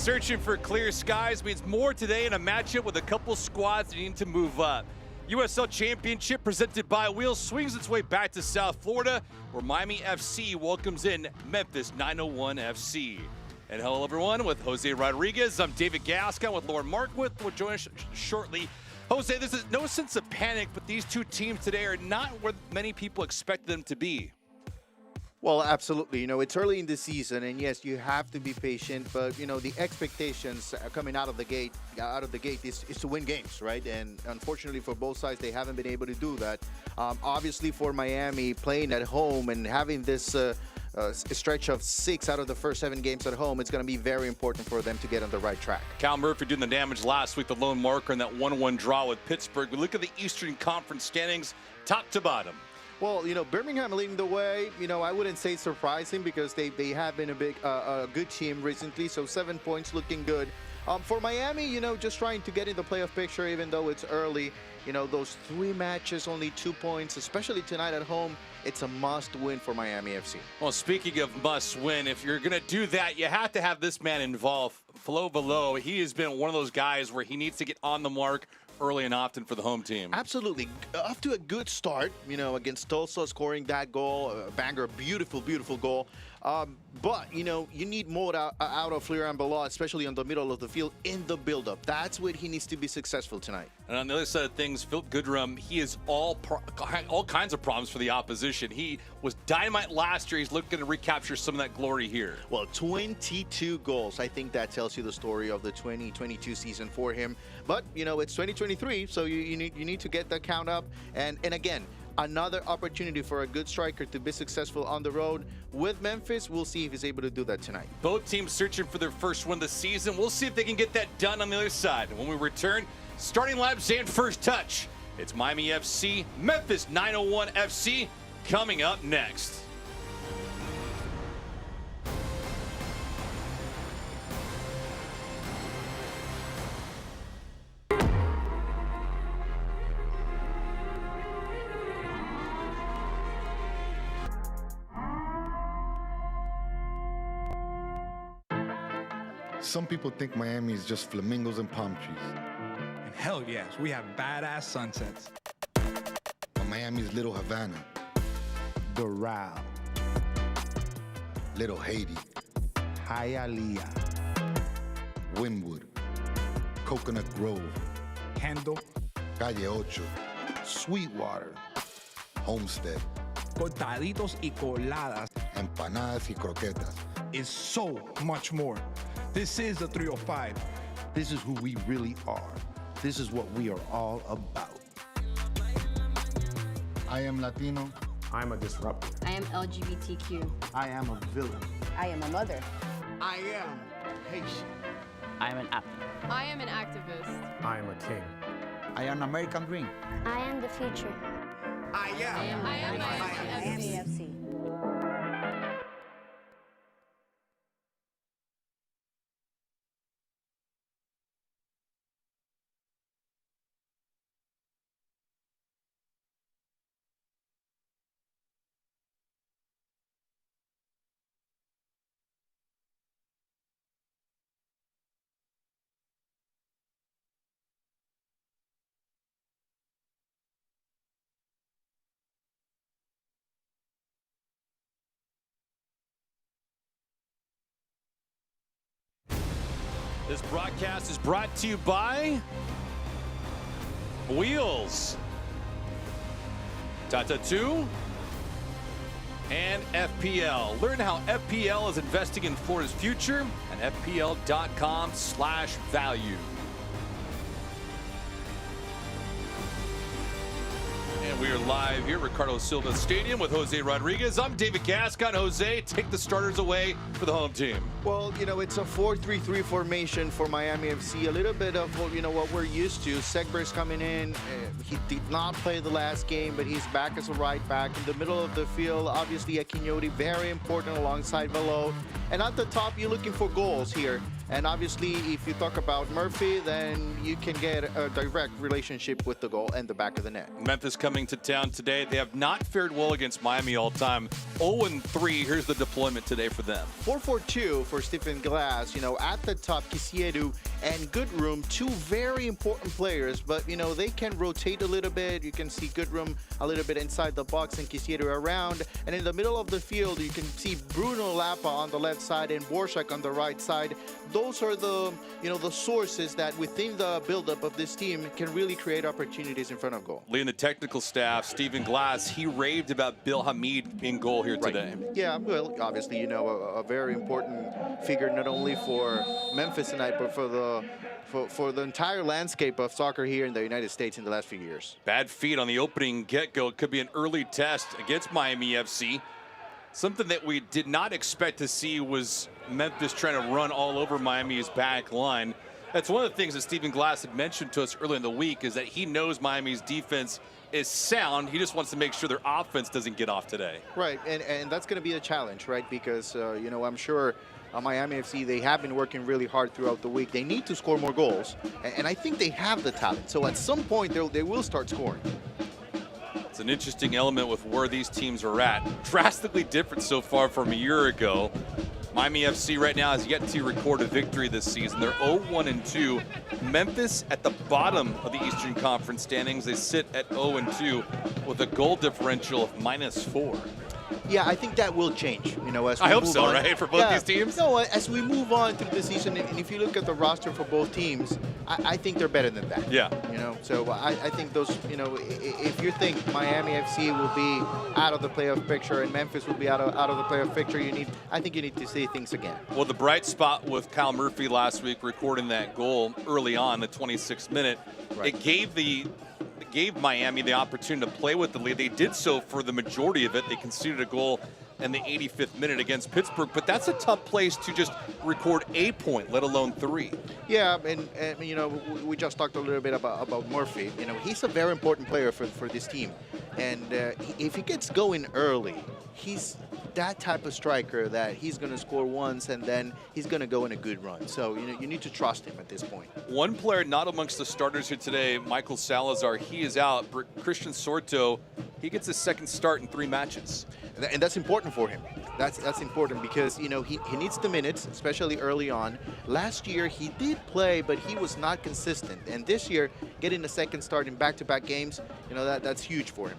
Searching for clear skies means more today in a matchup with a couple squads needing to move up. USL Championship presented by Wheels swings its way back to South Florida, where Miami FC welcomes in Memphis 901 FC. And hello everyone, with Jose Rodriguez, I'm David Gascon with Lauren Markwith, who will join us shortly. Jose, this is no sense of panic, but these two teams today are not where many people expect them to be. Well, absolutely. It's early in the season, and yes, you have to be patient. But the expectations coming out of the gate is to win games, right? And unfortunately, for both sides, they haven't been able to do that. Obviously, for Miami, playing at home and having this stretch of 6 out of the first 7 games at home, it's going to be very important for them to get on the right track. Cal Murphy doing the damage last week, the lone marker in that 1-1 draw with Pittsburgh. We look at the Eastern Conference standings, top to bottom. Well, Birmingham leading the way, I wouldn't say surprising because they have been a good team recently, so 7 points looking good. For Miami, just trying to get in the playoff picture even though it's early. Those 3 matches, only 2 points, especially tonight at home, it's a must-win for Miami FC. Well, speaking of must-win, if you're going to do that, you have to have this man involved. Flo Below, he has been one of those guys where he needs to get on the mark early and often for the home team. Absolutely. Off to a good start, against Tulsa, scoring that goal, a banger, beautiful, beautiful goal. But, you need more out of Florian Below, especially on the middle of the field in the build-up. That's what he needs to be successful tonight. And on the other side of things, Philip Goodrum, he is all kinds of problems for the opposition. He was dynamite last year. He's looking to recapture some of that glory here. Well, 22 goals. I think that tells you the story of the 2022 season for him. But, it's 2023, so you need to get the count up. And again, another opportunity for a good striker to be successful on the road with Memphis. We'll see if he's able to do that tonight. Both teams searching for their first win this season. We'll see if they can get that done on the other side. And when we return, starting laps and first touch. It's Miami FC, Memphis 901 FC coming up next. Some people think Miami is just flamingos and palm trees. And hell yes, we have badass sunsets. But Miami's Little Havana, Doral, Little Haiti, Hialeah, Wynwood, Coconut Grove, Kendall, Calle Ocho, Sweetwater, Homestead, cortaditos y coladas empanadas y croquetas. is so much more. This is the 305. This is who we really are. This is what we are all about. I am Latino. I'm a disruptor. I am LGBTQ. I am a villain. I am a mother. I am Haitian. I am an athlete. I am an activist. I am a king. I am American dream. I am the future. I am Miami FC. This broadcast is brought to you by Wheels, Tata 2, and FPL. Learn how FPL is investing in Florida's future at fpl.com/value. And we are live here at Ricardo Silva Stadium with Jose Rodriguez. I'm David Gascon. Jose, take the starters away for the home team. Well, it's a 4-3-3 formation for Miami FC. A little bit of what we're used to. Segber's coming in. He did not play the last game, but he's back as a right back. In the middle of the field, obviously Akinyoti, very important alongside Velo. And at the top, you're looking for goals here. And obviously, if you talk about Murphy, then you can get a direct relationship with the goal and the back of the net. Memphis coming to town today. They have not fared well against Miami all time. 0-3. Here's the deployment today for them. 4-4-2 for Stephen Glass. You know, at the top, Kisiedu and Goodroom, two very important players, but, you know, they can rotate a little bit. You can see Goodroom a little bit inside the box and Kisiedu around. And in the middle of the field, you can see Bruno Lapa on the left side and Borshak on the right side. Those are the, you know, the sources that within the buildup of this team can really create opportunities in front of goal. Leading the technical staff, Stephen Glass, he raved about Bill Hamid in goal here today. Yeah, well, obviously, you know, a very important figure not only for Memphis tonight, but for the entire landscape of soccer here in the United States in the last few years. Bad feet on the opening get-go. It could be an early test against Miami FC. Something that we did not expect to see was Memphis trying to run all over Miami's back line. That's one of the things that Stephen Glass had mentioned to us earlier in the week, is that he knows Miami's defense is sound. He just wants to make sure their offense doesn't get off today. Right, and that's going to be a challenge, right? Because, you know, I'm sure Miami FC, they have been working really hard throughout the week. They need to score more goals, and I think they have the talent. So at some point, they will start scoring. It's an interesting element with where these teams are at. Drastically different so far from a year ago. Miami FC right now has yet to record a victory this season. They're 0-1-2. Memphis at the bottom of the Eastern Conference standings. They sit at 0-2 with a goal differential of -4. Yeah, I think that will change, you know, as we I hope move so, on. right, for both these teams? No, as we move on through the season, and if you look at the roster for both teams, I think they're better than that. Yeah. You know, so I think those, you know, if you think Miami FC will be out of the playoff picture and Memphis will be out of the playoff picture, I think you need to see things again. Well, the bright spot with Kyle Murphy last week recording that goal early on, the 26th minute, Right. it gave Miami the opportunity to play with the lead. They did so for the majority of it. They conceded a goal in the 85th minute against Pittsburgh, but that's a tough place to just record a point, let alone 3. Yeah, and you know, we just talked a little bit about Murphy. You know, he's a very important player for this team, and if he gets going early, he's that type of striker that he's going to score once and then he's going to go in a good run. So, you know, you need to trust him at this point. One player not amongst the starters here today, Michael Salazar, he is out. Christian Sorto, he gets his second start in 3 matches. And that's important for him. That's important because, you know, he needs the minutes, especially early on. Last year he did play, but he was not consistent. And this year, getting a second start in back-to-back games, you know, that's huge for him.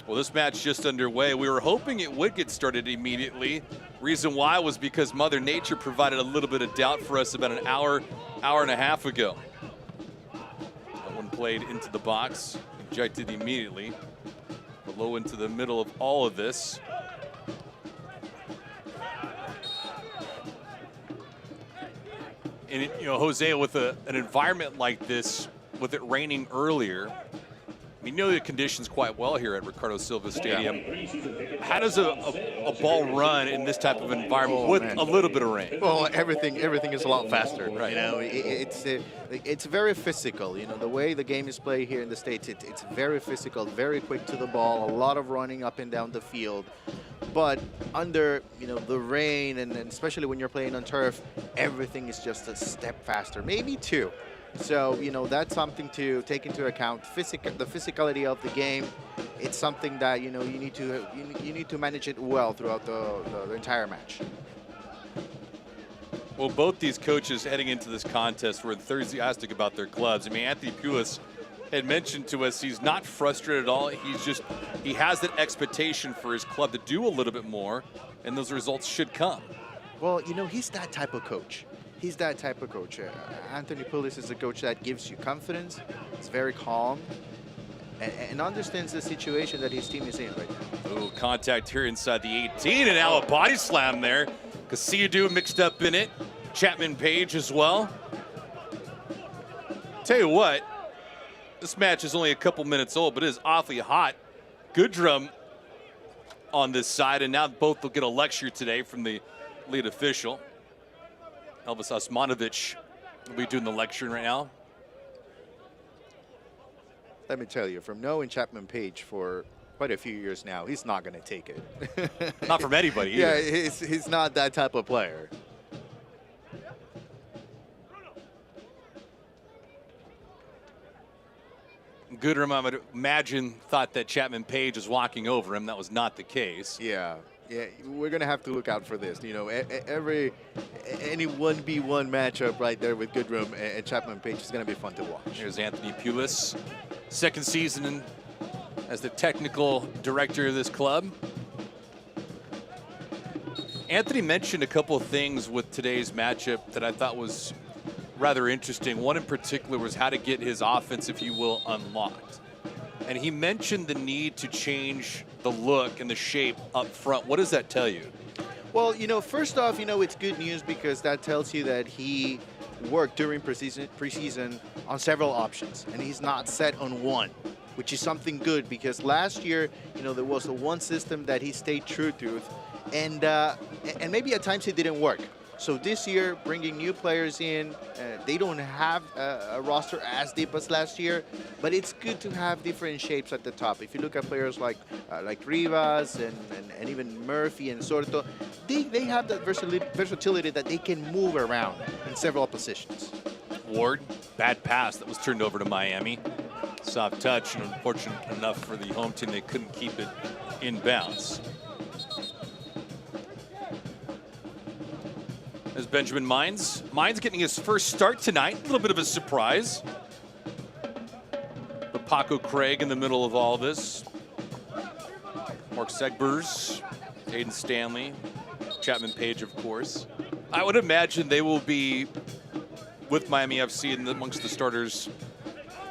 Well, this match just underway. We were hoping it would get started immediately. Reason why was because Mother Nature provided a little bit of doubt for us about an hour and a half ago. That one played into the box, ejected immediately. Below into the middle of all of this. And, you know, Jose, with an environment like this, with it raining earlier, you know the conditions quite well here at Ricardo Silva Stadium. How does a ball run in this type of environment with a little bit of rain? Well, everything is a lot faster. Right. You know, it's very physical. You know, the way the game is played here in the States, it's very physical, very quick to the ball, a lot of running up and down the field. But under, you know, the rain, and especially when you're playing on turf, everything is just a step faster, maybe 2. So, you know, that's something to take into account. The physicality of the game, it's something that, you know, you need to manage it well throughout the entire match. Well, both these coaches heading into this contest were enthusiastic about their clubs. I mean, Anthony Pulis had mentioned to us he's not frustrated at all. He has that expectation for his club to do a little bit more, and those results should come. Well, you know, he's that type of coach. He's that type of coach. Anthony Pulis is a coach that gives you confidence. He's very calm and understands the situation that his team is in right now. Ooh, contact here inside the 18, and now a body slam there. Castillo mixed up in it. Chapman Page as well. Tell you what, this match is only a couple minutes old, but it is awfully hot. Good drum on this side, and now both will get a lecture today from the lead official. Elvis Osmanovic will be doing the lecturing right now. Let me tell you, from knowing Chapman Page for quite a few years now, he's not going to take it. Not from anybody either. Yeah, he's not that type of player. Goodrum, I would imagine, thought that Chapman Page was walking over him. That was not the case. Yeah, we're gonna have to look out for this. You know, any 1v1 matchup right there with Goodrum and Chapman Page is gonna be fun to watch. Here's Anthony Pulis, second season as the technical director of this club. Anthony mentioned a couple of things with today's matchup that I thought was rather interesting. One in particular was how to get his offense, if you will, unlocked. And he mentioned the need to change the look and the shape up front. What does that tell you? Well, you know, first off, you know, it's good news because that tells you that he worked during preseason on several options, and he's not set on one, which is something good because last year, you know, there was the one system that he stayed true to, and maybe at times it didn't work. So this year, bringing new players in, they don't have a roster as deep as last year, but it's good to have different shapes at the top. If you look at players like Rivas and even Murphy and Sorto, they have that versatility that they can move around in several positions. Ward, bad pass that was turned over to Miami. Soft touch, and unfortunate enough for the home team, they couldn't keep it in bounds. As Benjamin Mines getting his first start tonight. A little bit of a surprise. But Paco Craig in the middle of all this. Mark Segbers, Aiden Stanley, Chapman Page, of course. I would imagine they will be with Miami FC and amongst the starters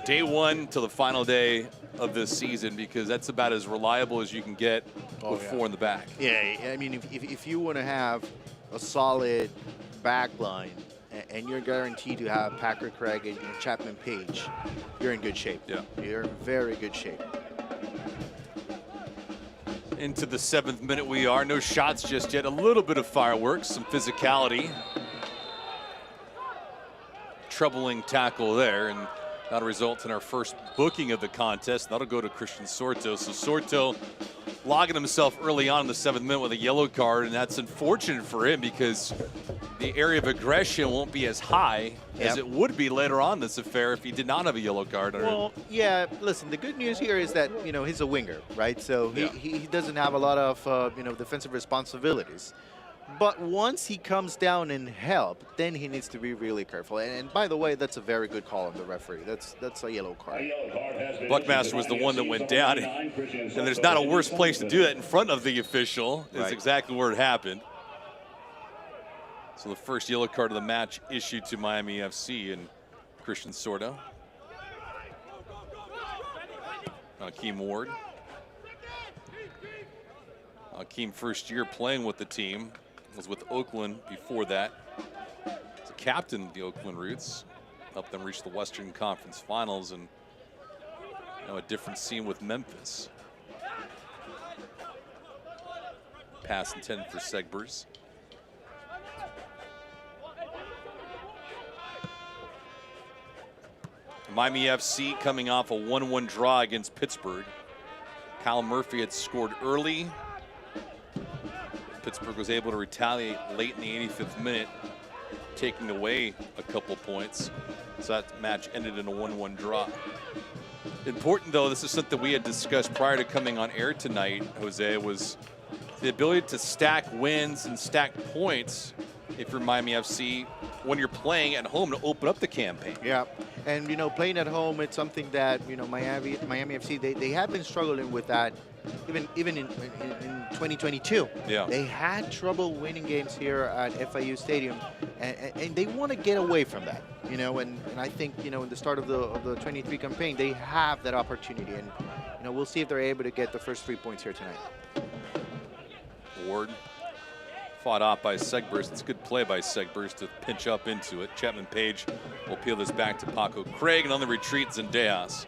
day one till the final day of this season, because that's about as reliable as you can get with four in the back. Yeah, I mean, if you want to have a solid back line and you're guaranteed to have Packer Craig and Chapman Page, you're in good shape. Yeah. You're in very good shape. Into the 7th minute we are. No shots just yet. A little bit of fireworks, some physicality. Troubling tackle there, and that'll result in our first booking of the contest. That'll go to Christian Sorto. So Sorto logging himself early on in the 7th minute with a yellow card, and that's unfortunate for him because the area of aggression won't be as high as it would be later on this affair if he did not have a yellow card. Well, yeah, listen, the good news here is that, you know, he's a winger, right? So he doesn't have a lot of, you know, defensive responsibilities. But once he comes down and help, then he needs to be really careful. And by the way, that's a very good call on the referee. That's a yellow card. Buckmaster was the one that went down, and there's not a worse place to do that in front of the official. Is exactly where it happened. So the first yellow card of the match issued to Miami FC and Christian Sorto. Akeem Ward. Akeem, first year playing with the team, was with Oakland before that. He's a captain of the Oakland Roots. Helped them reach the Western Conference Finals, and a different scene with Memphis. Pass intended for Segbers. Miami FC coming off a 1-1 draw against Pittsburgh. Kyle Murphy had scored early. Pittsburgh was able to retaliate late in the 85th minute, taking away a couple points. So that match ended in a 1-1 draw. Important, though, this is something we had discussed prior to coming on air tonight, Jose, was the ability to stack wins and stack points if you're Miami FC when you're playing at home to open up the campaign. Yeah, and, you know, playing at home, it's something that, you know, Miami FC, they have been struggling with that even in 2022. Yeah. They had trouble winning games here at FIU Stadium, and they want to get away from that, you know, and I think, you know, in the start of the 23 campaign, they have that opportunity, and, you know, we'll see if they're able to get the first 3 points here tonight. Ward fought off by Segbers. It's a good play by Segbers to pinch up into it. Chapman Page will peel this back to Paco Craig, and on the retreat, Zendejas.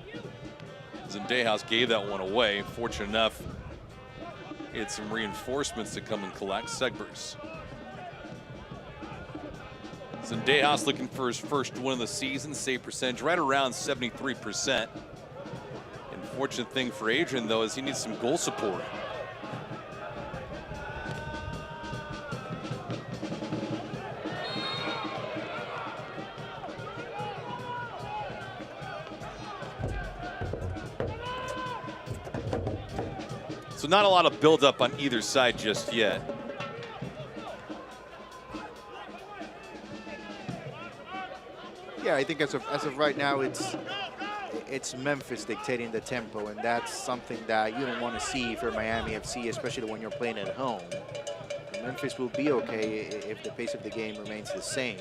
Zendejas gave that one away. Fortunate enough, he had some reinforcements to come and collect. Segbers. Zendejas looking for his first win of the season. Save percentage right around 73%. Unfortunate thing for Adrian, though, is he needs some goal support. So not a lot of build-up on either side just yet. Yeah, I think as of right now, it's Memphis dictating the tempo, and that's something that you don't want to see for Miami FC, especially when you're playing at home. Memphis will be okay if the pace of the game remains the same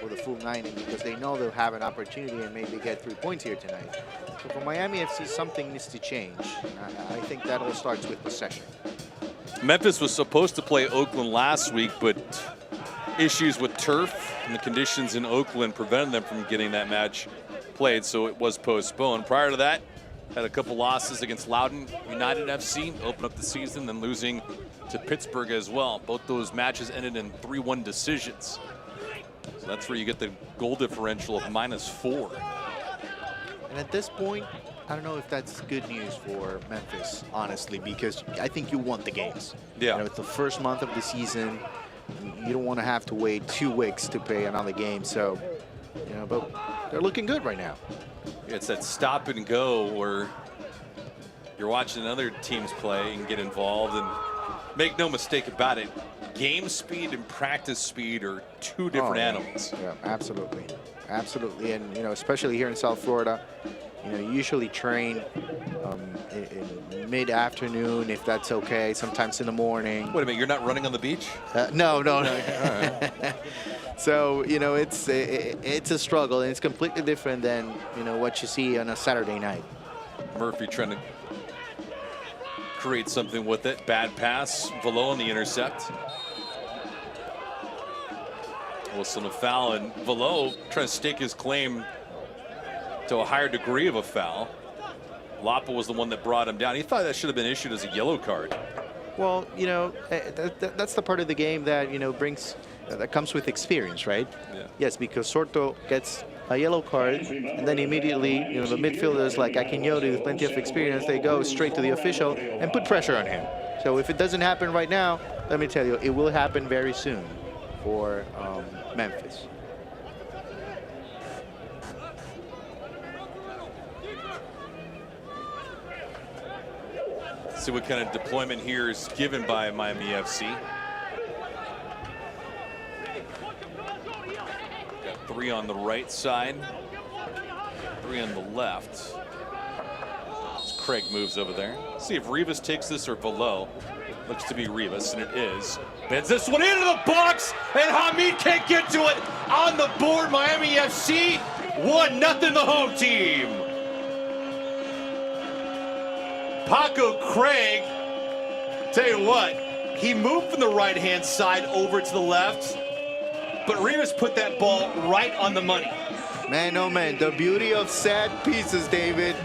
for the full 90, because they know they'll have an opportunity and maybe get 3 points here tonight. So for Miami FC, something needs to change. I think that all starts with possession. Memphis was supposed to play Oakland last week, but issues with turf and the conditions in Oakland prevented them from getting that match played, so it was postponed. Prior to that, had a couple losses against Loudoun United FC, open up the season, then losing to Pittsburgh as well. Both those matches ended in 3-1 decisions. So that's where you get the goal differential of -4. And at this point, I don't know if that's good news for Memphis, honestly, because I think you want the games. Yeah. You know, it's the first month of the season. You don't want to have to wait 2 weeks to play another game. So, you know, but they're looking good right now. It's that stop and go where you're watching other teams play and get involved, and make no mistake about it, game speed and practice speed are 2 different animals. Yeah, absolutely. Absolutely. And, you know, especially here in South Florida, you know, you usually train in mid-afternoon, if that's okay, sometimes in the morning. Wait a minute, you're not running on the beach? No. All right. So, you know, it's a struggle, and it's completely different than, you know, what you see on a Saturday night. Murphy trying to create something with it. Bad pass. Velo on the intercept. Whistle a foul, and Velo trying to stake his claim to a higher degree of a foul. Lapa was the one that brought him down. He thought that should have been issued as a yellow card. Well, you know, that's the part of the game that, you know, that comes with experience, right? Yeah. Yes, because Sorto gets a yellow card, and then immediately, you know, the midfielders like Akinyoti with plenty of experience, they go straight to the official and put pressure on him. So if it doesn't happen right now, let me tell you, it will happen very soon for Memphis. See what kind of deployment here is given by Miami FC. Got 3 on the right side, 3 on the left. As Craig moves over there. See if Rivas takes this or Velo. Looks to be Rivas, and it is. Bends this one into the box, and Hamid can't get to it. On the board, Miami FC, 1-0 the home team. Paco Craig, tell you what, he moved from the right-hand side over to the left, but Rivas put that ball right on the money. Man, oh man, the beauty of set pieces, David.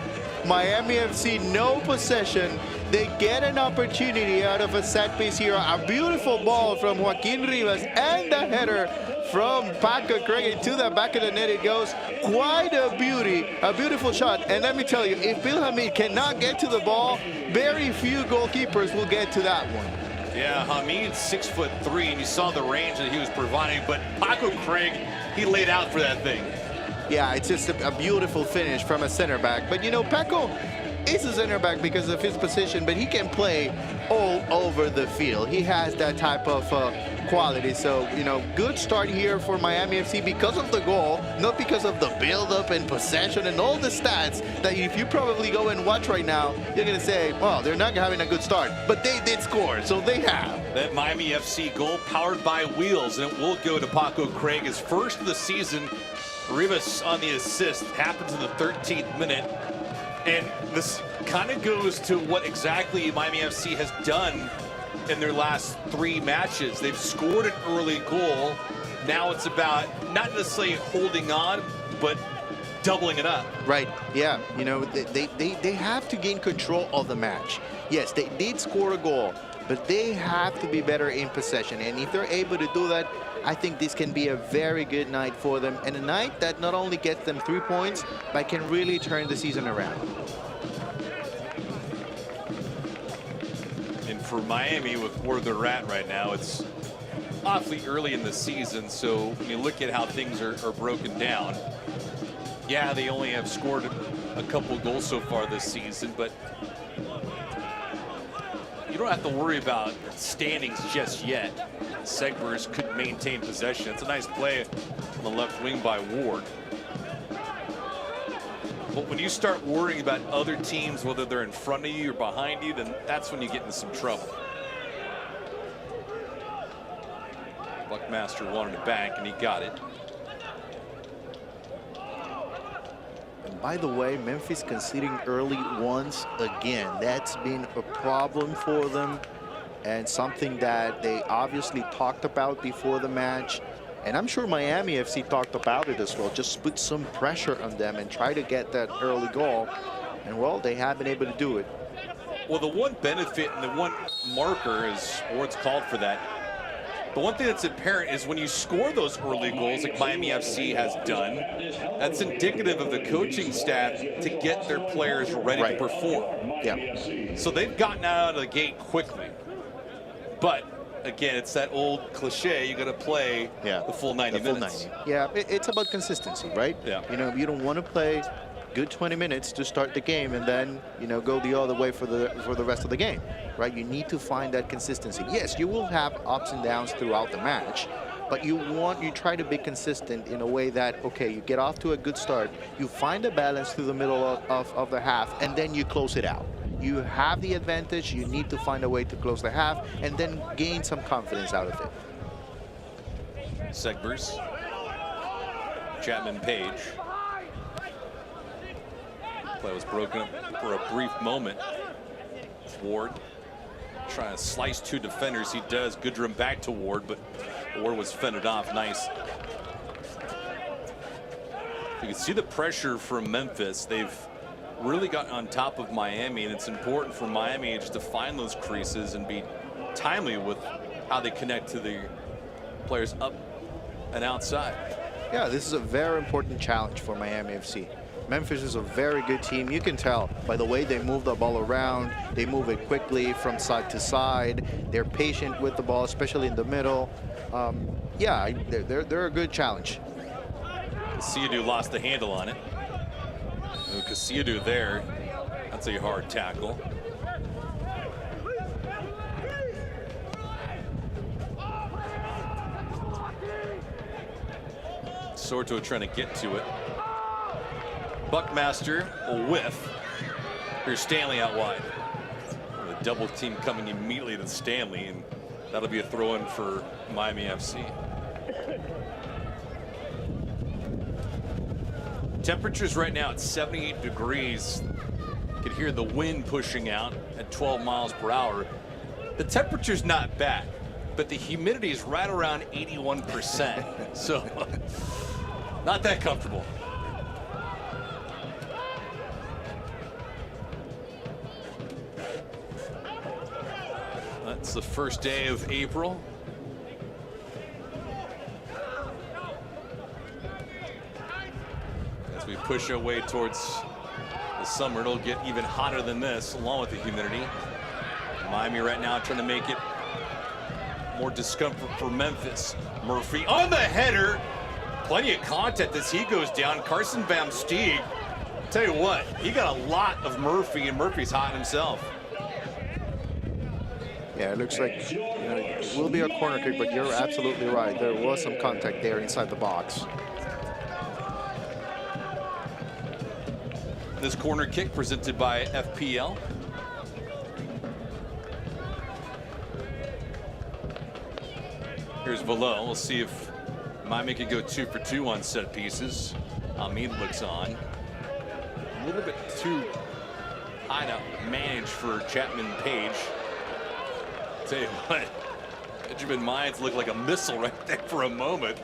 Miami FC, no possession. They get an opportunity out of a set piece here. A beautiful ball from Joaquin Rivas and the header from Paco Craig into the back of the net it goes. Quite a beauty, a beautiful shot. And let me tell you, if Bill Hamid cannot get to the ball, very few goalkeepers will get to that one. Yeah, Hamid's 6'3", and you saw the range that he was providing, but Paco Craig, he laid out for that thing. Yeah, it's just a beautiful finish from a center back. But you know, Paco is a center back because of his position, but he can play all over the field. He has that type of quality. So, you know, good start here for Miami FC because of the goal, not because of the build-up and possession and all the stats that if you probably go and watch right now, you're going to say, well, they're not having a good start. But they did score, so they have. That Miami FC goal powered by wheels, and it will go to Paco Craig, his first of the season. Rivas on the assist, happens in the 13th minute. And this kind of goes to what exactly Miami FC has done in their last 3 matches. They've scored an early goal. Now it's about not necessarily holding on, but doubling it up. Right, yeah. You know, they have to gain control of the match. Yes, they did score a goal, but they have to be better in possession. And if they're able to do that, I think this can be a very good night for them, and a night that not only gets them 3 points, but can really turn the season around. And for Miami, with where they're at right now, it's awfully early in the season, so when you look at how things are broken down, yeah, they only have scored a couple goals so far this season, but don't have to worry about standings just yet. Segbers could maintain possession. It's a nice play on the left wing by Ward. But when you start worrying about other teams, whether they're in front of you or behind you, then that's when you get into some trouble. Buckmaster wanted it back, and he got it. And by the way, Memphis conceding early once again. That's been a problem for them, and something that they obviously talked about before the match. And I'm sure Miami FC talked about it as well. Just put some pressure on them and try to get that early goal. And, well, they have been able to do it. Well, the one benefit and the one marker, as Ward's called for that, the one thing that's apparent is when you score those early goals like Miami FC has done, that's indicative of the coaching staff to get their players ready to perform. Yeah. So they've gotten out of the gate quickly. But again, it's that old cliche, you got to play the full 90 minutes. Yeah, it's about consistency, right? Yeah. You know, you don't want to play good 20 minutes to start the game and then, you know, go the other way for the rest of the game, right? You need to find that consistency. Yes, you will have ups and downs throughout the match, but you try to be consistent in a way that, okay, you get off to a good start, you find a balance through the middle of the half, and then you close it out. You have the advantage, you need to find a way to close the half and then gain some confidence out of it. Segbers. Chapman Page. Play was broken up for a brief moment. Ward trying to slice two defenders. He does. Goodrum back to Ward, but Ward was fended off. Nice. You can see the pressure from Memphis. They've really gotten on top of Miami, and it's important for Miami just to find those creases and be timely with how they connect to the players up and outside. Yeah, this is a very important challenge for Miami FC. Memphis is a very good team. You can tell by the way they move the ball around. They move it quickly from side to side. They're patient with the ball, especially in the middle. Yeah, they're a good challenge. Casillo lost the handle on it. Casillo there. That's a hard tackle. Sorto trying to get to it. Buckmaster, a whiff. Here's Stanley out wide. The double team coming immediately to Stanley, and that'll be a throw-in for Miami FC. Temperatures right now at 78 degrees. You can hear the wind pushing out at 12 miles per hour. The temperature's not bad, but the humidity is right around 81%. So, not that comfortable. That's the first day of April. As we push our way towards the summer, it'll get even hotter than this, along with the humidity. Miami right now trying to make it more discomfort for Memphis. Murphy on the header. Plenty of contact as he goes down. Carson Van Steeg, tell you what, he got a lot of Murphy, and Murphy's hot himself. Yeah, it looks like, you know, it will be a corner kick, but you're absolutely right. There was some contact there inside the box. This corner kick presented by FPL. Here's Velo. We'll see if Miami can go 2 for 2 on set pieces. Hamid looks on. A little bit too high to manage for Chapman Page. Tell you what, Benjamin Mines looked like a missile right there for a moment.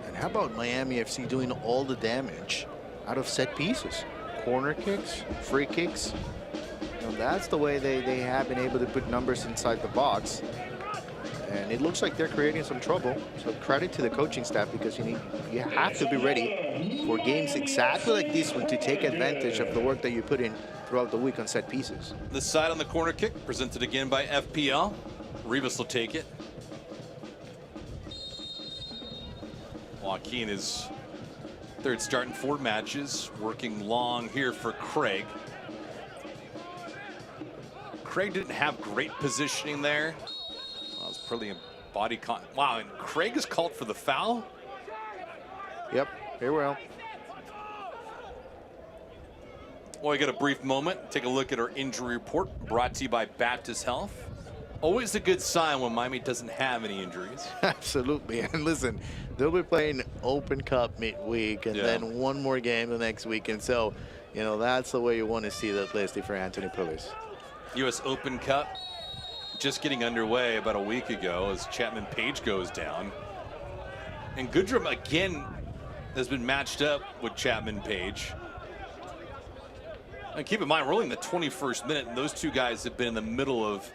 And how about Miami FC doing all the damage out of set pieces? Corner kicks, free kicks. You know, that's the way they have been able to put numbers inside the box. And it looks like they're creating some trouble. So credit to the coaching staff, because you have to be ready for games exactly like this one to take advantage of the work that you put in throughout the week on set pieces. The side on the corner kick presented again by FPL. Rivas will take it. Joaquin is third start in 4 matches, working long here for Craig. Craig didn't have great positioning there. Well, it's pretty body con. Wow, and Craig is called for the foul. Yep, very well. Well, we got a brief moment. Take a look at our injury report brought to you by Baptist Health. Always a good sign when Miami doesn't have any injuries. Absolutely. And listen, they'll be playing Open Cup midweek and then one more game the next week. And so, you know, that's the way you want to see that list for Anthony Pulis. U.S. Open Cup just getting underway about a week ago as Chapman Page goes down. And Goodrum again has been matched up with Chapman Page. And keep in mind, we're only in the 21st minute, and those two guys have been in the middle of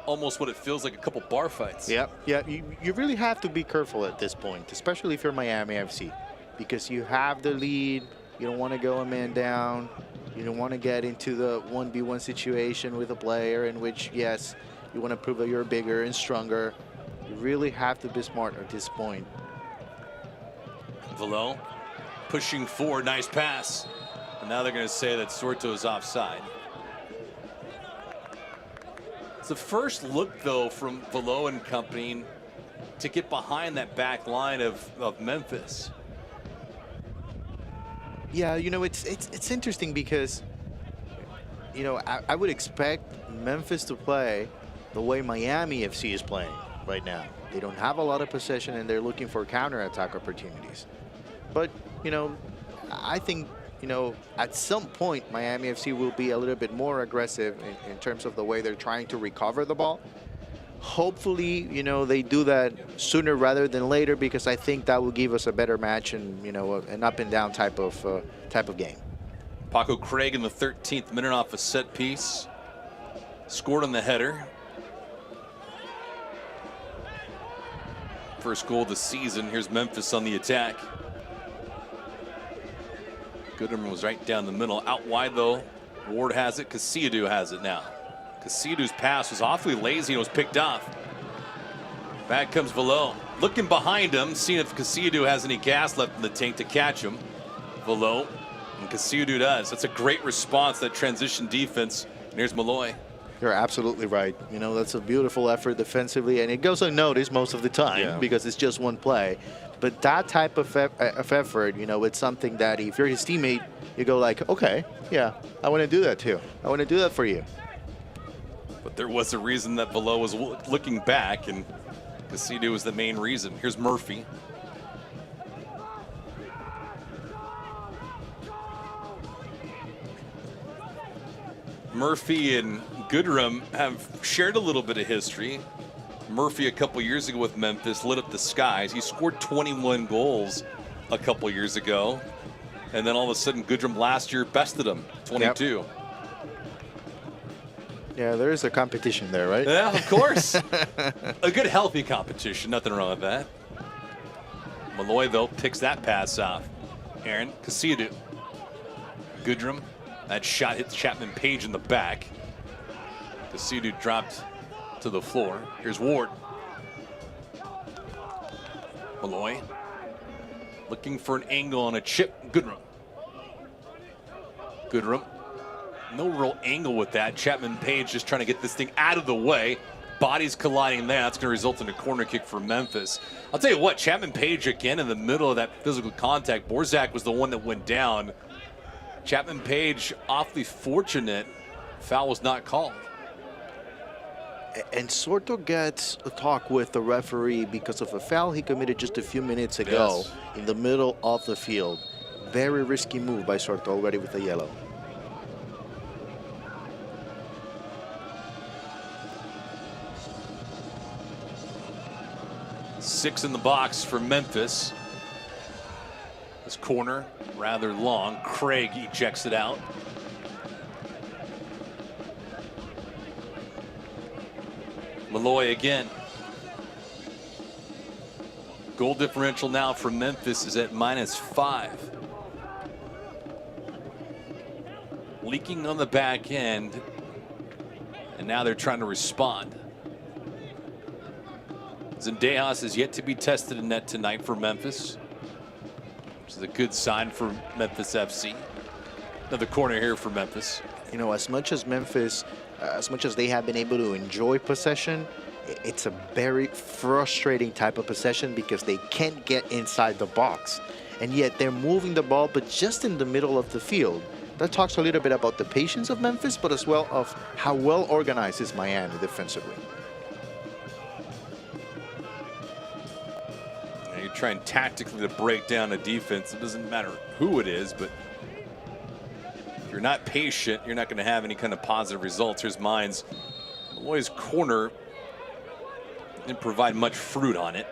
almost what it feels like a couple bar fights. Yep. Yeah, you really have to be careful at this point, especially if you're Miami FC, because you have the lead. You don't want to go a man down. You don't want to get into the 1v1 situation with a player in which, yes, you want to prove that you're bigger and stronger. You really have to be smart at this point. Velo pushing forward, nice pass. And now they're going to say that Sorto's offside. It's the first look, though, from Velo and company to get behind that back line of Memphis. Yeah, you know, it's interesting because, you know, I would expect Memphis to play the way Miami FC is playing right now. They don't have a lot of possession and they're looking for counterattack opportunities. But, you know, I think, you know, at some point Miami FC will be a little bit more aggressive in terms of the way they're trying to recover the ball. Hopefully, you know, they do that sooner rather than later, because I think that will give us a better match and, you know, an up and down type of game. Paco Craig in the 13th minute off a set piece. Scored on the header. First goal of the season. Here's Memphis on the attack. Goodman was right down the middle. Out wide, though. Ward has it. Casillo has it now. Casillo's pass was awfully lazy and was picked off. Back comes Velo. Looking behind him, seeing if Casillo has any gas left in the tank to catch him. Velo, and Casillo does. That's a great response, that transition defense. And here's Malloy. You're absolutely right. You know, that's a beautiful effort defensively, and it goes unnoticed most of the time because it's just one play. But that type of effort, you know, it's something that if you're his teammate, you go like, okay, yeah, I want to do that too. I want to do that for you. But there was a reason that Velo was looking back, and Casillo was the main reason. Here's Murphy. Murphy and Goodrum have shared a little bit of history. Murphy a couple years ago with Memphis lit up the skies. He scored 21 goals a couple years ago. And then all of a sudden Goodrum last year bested him, 22. Yep. Yeah, there is a competition there, right? Yeah, of course. A good healthy competition, nothing wrong with that. Malloy, though, picks that pass off. Aaron Casillo. Goodrum, that shot hits Chapman Page in the back. Casillo dropped to the floor. Here's Ward. Malloy looking for an angle on a chip. Goodrum. Goodrum. No real angle with that. Chapman Page just trying to get this thing out of the way. Bodies colliding there. That's going to result in a corner kick for Memphis. I'll tell you what, Chapman Page again in the middle of that physical contact. Borzak was the one that went down. Chapman Page awfully fortunate. Foul was not called. And Sorto gets a talk with the referee because of a foul he committed just a few minutes ago in the middle of the field. Very risky move by Sorto already with the yellow. Six in the box for Memphis. This corner rather long. Craig ejects it out. Malloy again. Goal differential now for Memphis is at -5. Leaking on the back end, and now they're trying to respond. Zendejas is yet to be tested in net tonight for Memphis, which is a good sign for Memphis FC. Another corner here for Memphis. You know, as much as Memphis as much as they have been able to enjoy possession, it's a very frustrating type of possession because they can't get inside the box. And yet they're moving the ball, but just in the middle of the field. That talks a little bit about the patience of Memphis, but as well of how well organized is Miami defensively. You're trying tactically to break down a defense. It doesn't matter who it is, but if you're not patient, you're not going to have any kind of positive results. Here's Mines. Malloy's corner didn't provide much fruit on it.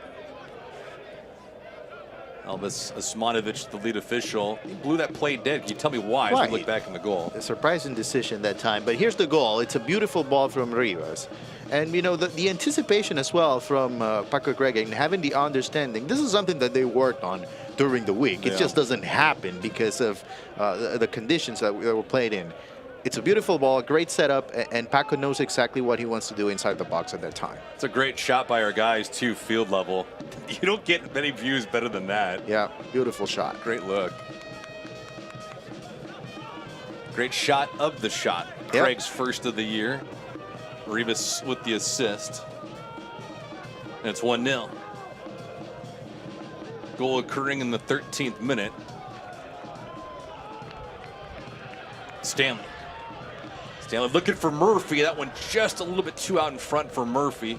Elvis Osmanovic, the lead official, he blew that play dead. Can you tell me why? As we look back in the goal. A surprising decision that time, but here's the goal. It's a beautiful ball from Rivas. And, you know, the anticipation as well from Paco Craig and having the understanding. This is something that they worked on during the week. Yeah. It just doesn't happen because of the conditions that were played in. It's a beautiful ball, great setup, and Paco knows exactly what he wants to do inside the box at that time. It's a great shot by our guys, too, field level. You don't get many views better than that. Yeah, beautiful shot. Great look. Great shot of the shot. Yep. Craig's first of the year. Rivas with the assist. And it's 1-0. Goal occurring in the 13th minute. Stanley looking for Murphy. That one just a little bit too out in front for Murphy.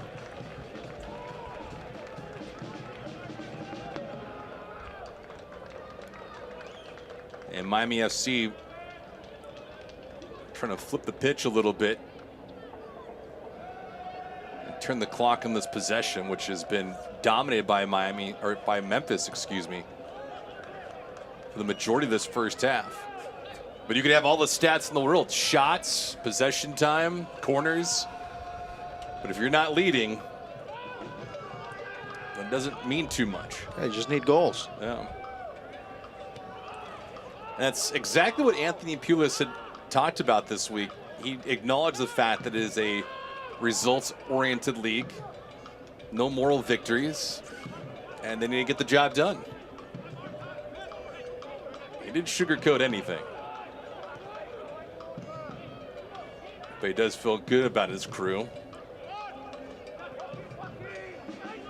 And Miami FC trying to flip the pitch a little bit and turn the clock on this possession, which has been dominated by Memphis, excuse me, for the majority of this first half. But you could have all the stats in the world: shots, possession time, corners. But if you're not leading, that doesn't mean too much. They just need goals. Yeah. That's exactly what Anthony Pulis had talked about this week. He acknowledged the fact that it is a results-oriented league, no moral victories, and they need to get the job done. He didn't sugarcoat anything. But he does feel good about his crew.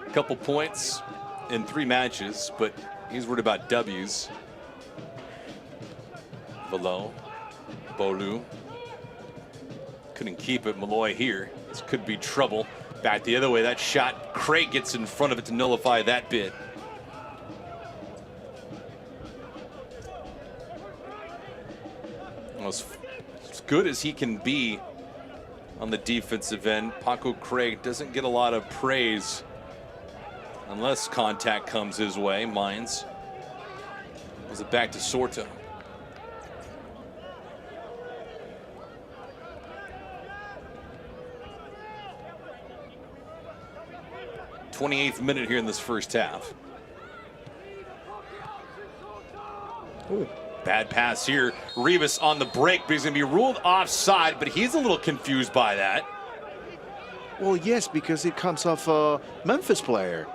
A couple points in 3 matches, but he's worried about W's. Below, Bolu couldn't keep it. Malloy here. This could be trouble. Back the other way. That shot, Craig gets in front of it to nullify that bid. As good as he can be on the defensive end, Paco Craig doesn't get a lot of praise unless contact comes his way. Mines. Was it back to Sorta? 28th minute here in this first half. Ooh. Bad pass here. Rivas on the break, but he's going to be ruled offside, but he's a little confused by that. Well, yes, because it comes off a Memphis player.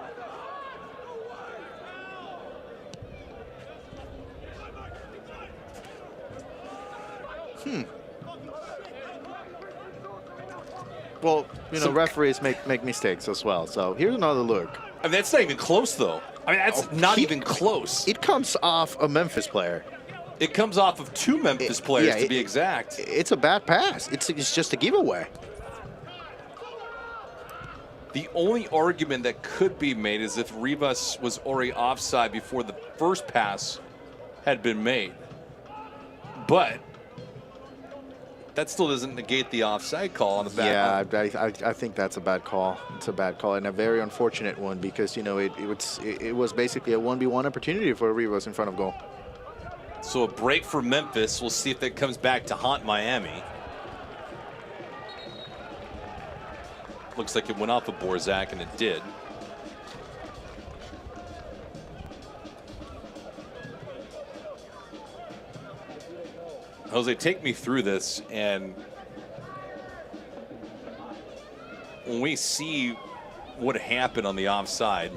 Well, you know, referees make mistakes as well. So here's another look. I mean, that's not even close, though. I mean, that's not even close. It comes off a Memphis player. It comes off of 2 Memphis players, to be exact. It's a bad pass. It's just a giveaway. The only argument that could be made is if Rivas was already offside before the first pass had been made. But that still doesn't negate the offside call on the back. Yeah, I think that's a bad call. It's a bad call and a very unfortunate one because, you know, it was basically a 1v1 opportunity for Rivas in front of goal. So a break for Memphis. We'll see if that comes back to haunt Miami. Looks like it went off of Borzak, and it did. Jose, take me through this, and when we see what happened on the offside.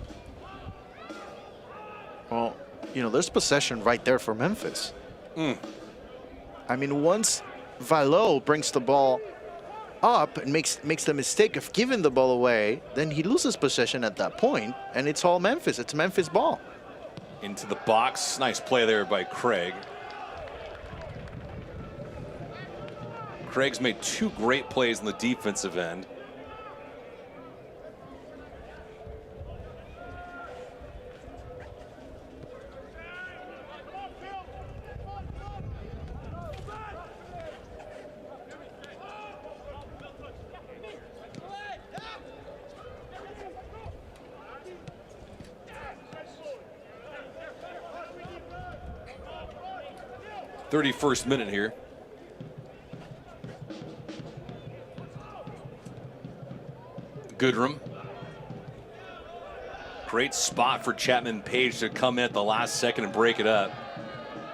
Well, you know, there's possession right there for Memphis. I mean, once Valo brings the ball up and makes the mistake of giving the ball away, then he loses possession at that point, and it's all Memphis. It's Memphis ball. Into the box. Nice play there by Craig. Craig's made 2 great plays on the defensive end. Thirty-first minute here. Goodrum. Great spot for Chapman Page to come in at the last second and break it up.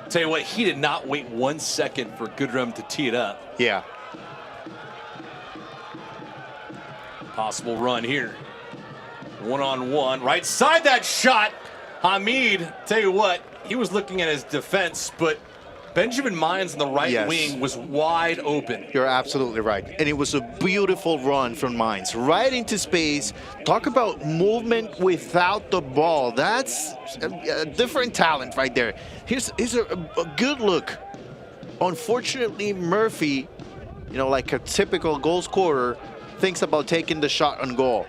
Tell you what, he did not wait 1 second for Goodrum to tee it up. Yeah. Possible run here. 1-on-1. Right side that shot. Hamid, tell you what, he was looking at his defense, but Benjamin Mines in the right wing was wide open. You're absolutely right. And it was a beautiful run from Mines. Right into space. Talk about movement without the ball. That's a different talent right there. Here's a good look. Unfortunately, Murphy, you know, like a typical goal scorer, thinks about taking the shot on goal.